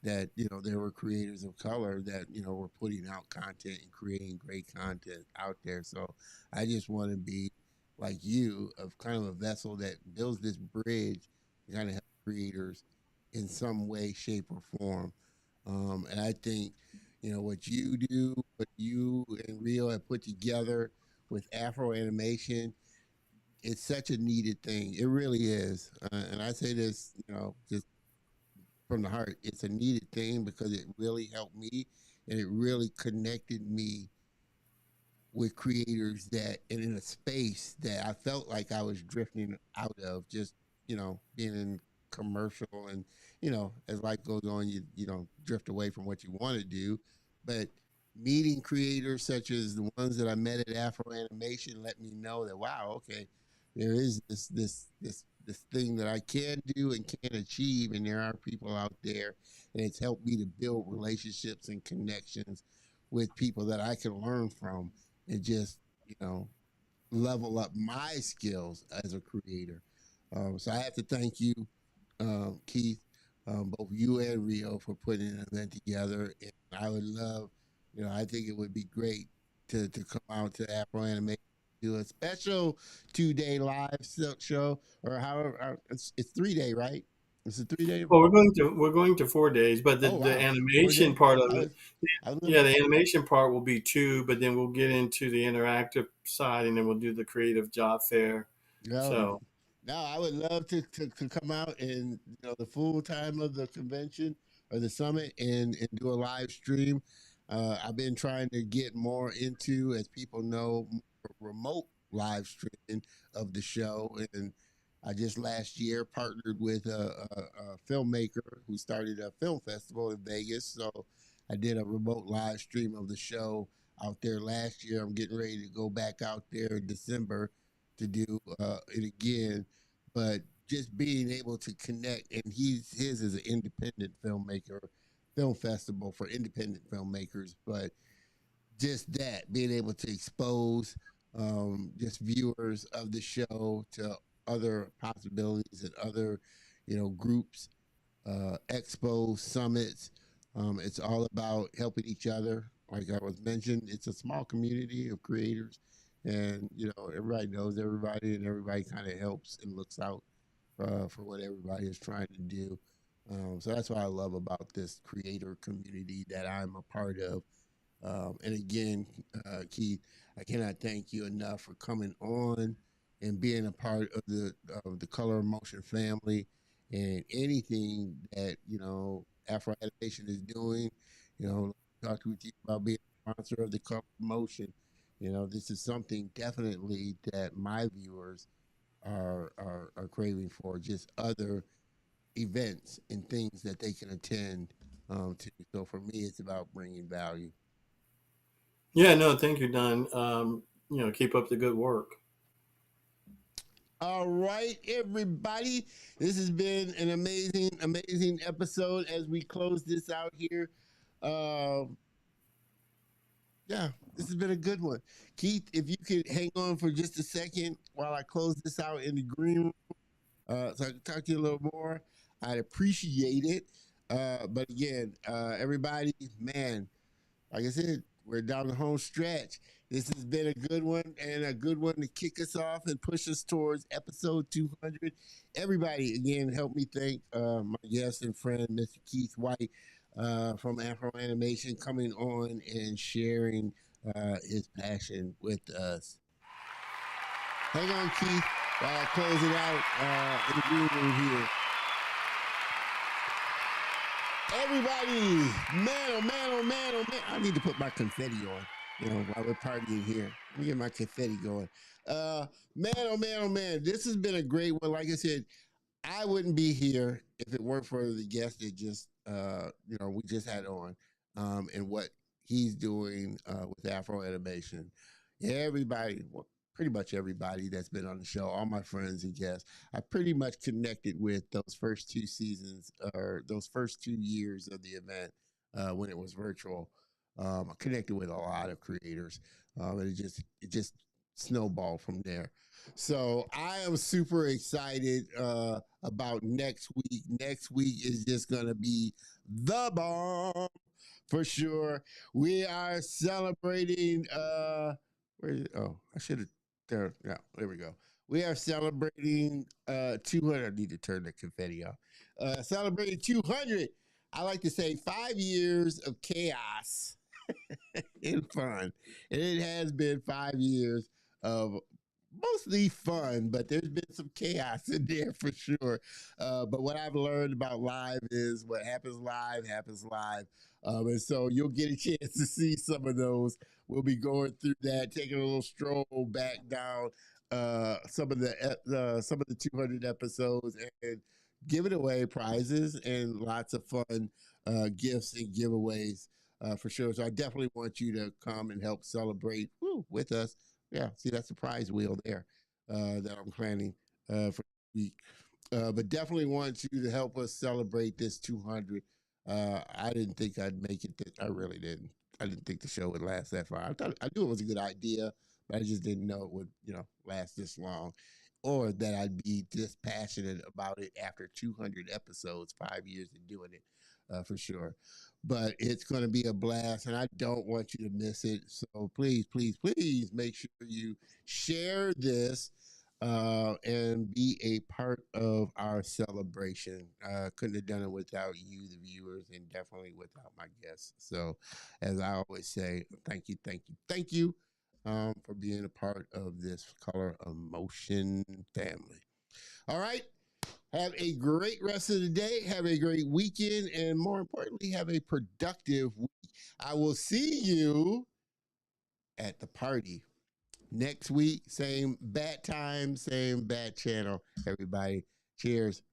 that, there were creators of color that, were putting out content and creating great content out there. So I just want to be like you, of kind of a vessel that builds this bridge to kind of help creators in some way, shape, or form. And I think, what you do, what you and Rio have put together with Afro Animation, it's such a needed thing. It really is. And I say this, just from the heart. It's a needed thing because it really helped me, and it really connected me with creators that, and in a space that I felt like I was drifting out of, just, being in commercial, and, as life goes on, you drift away from what you want to do. But meeting creators such as the ones that I met at Afro Animation let me know that, wow, okay, there is this thing that I can do and can achieve, and there are people out there, and it's helped me to build relationships and connections with people that I can learn from, and just, you know level up my skills as a creator. So I have to thank you, Keith, both you and Rio, for putting an event together. And I would love, I think it would be great to come out to Afro Animation, do a special 2 day live show, or however, it's 3 day, right? It's a 3 day. Well, we're going to 4 days, but the, Oh the wow, 4 days. animation part of I it, was I was yeah, gonna. the animation part will be two, but then we'll get into the interactive side, and then we'll do the creative job fair. No, So, no, I would love to come out, and, the full time of the convention or the summit, and do a live stream. I've been trying to get more into, as people know, more remote live streaming of the show, and I just last year partnered with a filmmaker who started a film festival in Vegas. So I did a remote live stream of the show out there last year. I'm getting ready to go back out there in December to do it again. But just being able to connect, and his is an independent filmmaker, film festival for independent filmmakers. But just that, being able to expose, just viewers of the show to other possibilities and other, groups, expos, summits. It's all about helping each other. Like I was mentioned, it's a small community of creators, and, everybody knows everybody, and everybody kind of helps and looks out for what everybody is trying to do. So that's what I love about this creator community that I'm a part of. And again, Keith, I cannot thank you enough for coming on and being a part of the Color of Motion family, and anything that, Afro Animation is doing. Talked with you about being a sponsor of the Color of Motion. This is something definitely that my viewers are craving for. Just other events and things that they can attend to. So for me, it's about bringing value. yeah, no, thank you, Don. Keep up the good work. All right, everybody. This has been an amazing, amazing episode as we close this out here. Uh, yeah, this has been a good one. Keith, if you could hang on for just a second while I close this out in the green room, so I can talk to you a little more, I'd appreciate it. But again, everybody, man, like I said, We're down the home stretch. This has been a good one and a good one to kick us off and push us towards episode 200. Everybody, again, help me thank my guest and friend, Mr. Keith White from AfroAnimation, coming on and sharing his passion with us. Hang on, Keith, while I close it out in the green room here. Everybody, man, oh man, oh man, oh man. I need to put my confetti on, while we're partying here. Let me get my confetti going. Man, oh man, oh man. This has been a great one. Like I said, I wouldn't be here if it weren't for the guest that just, we just had on, and what he's doing with Afro Animation. Everybody, well, pretty much everybody that's been on the show, all my friends and guests, I pretty much connected with those first 2 seasons or those first 2 years of the event when it was virtual. I connected with a lot of creators, and it just snowballed from there. So I am super excited about next week. Next week is just gonna be the bomb for sure. We are celebrating. Where is it? Oh, I should have. There, yeah, there we go. We are celebrating 200. I need to turn the confetti off. Celebrating 200. I like to say 5 years of chaos and fun. And it has been 5 years of mostly fun, but there's been some chaos in there for sure. But what I've learned about live is what happens live happens live. And so you'll get a chance to see some of those. We'll be going through that, taking a little stroll back down some of the 200 episodes and giving away prizes and lots of fun gifts and giveaways for sure. So I definitely want you to come and help celebrate with us. Yeah, see, that's the prize wheel there that I'm planning for the week. But definitely want you to help us celebrate this 200. I didn't think I'd make it. I really didn't. I didn't think the show would last that far. I knew it was a good idea, but I just didn't know it would, last this long, or that I'd be this passionate about it after 200 episodes, 5 years of doing it, for sure. But it's going to be a blast, and I don't want you to miss it. So please, please, please make sure you share this and be a part of our celebration. Couldn't have done it without you, the viewers, and definitely without my guests. So, as I always say, thank you, thank you, thank you for being a part of this Color of Motion family. All right. Have a great rest of the day. Have a great weekend. And more importantly, have a productive week. I will see you at the party next week. Same bat time, same bat channel, everybody. Cheers.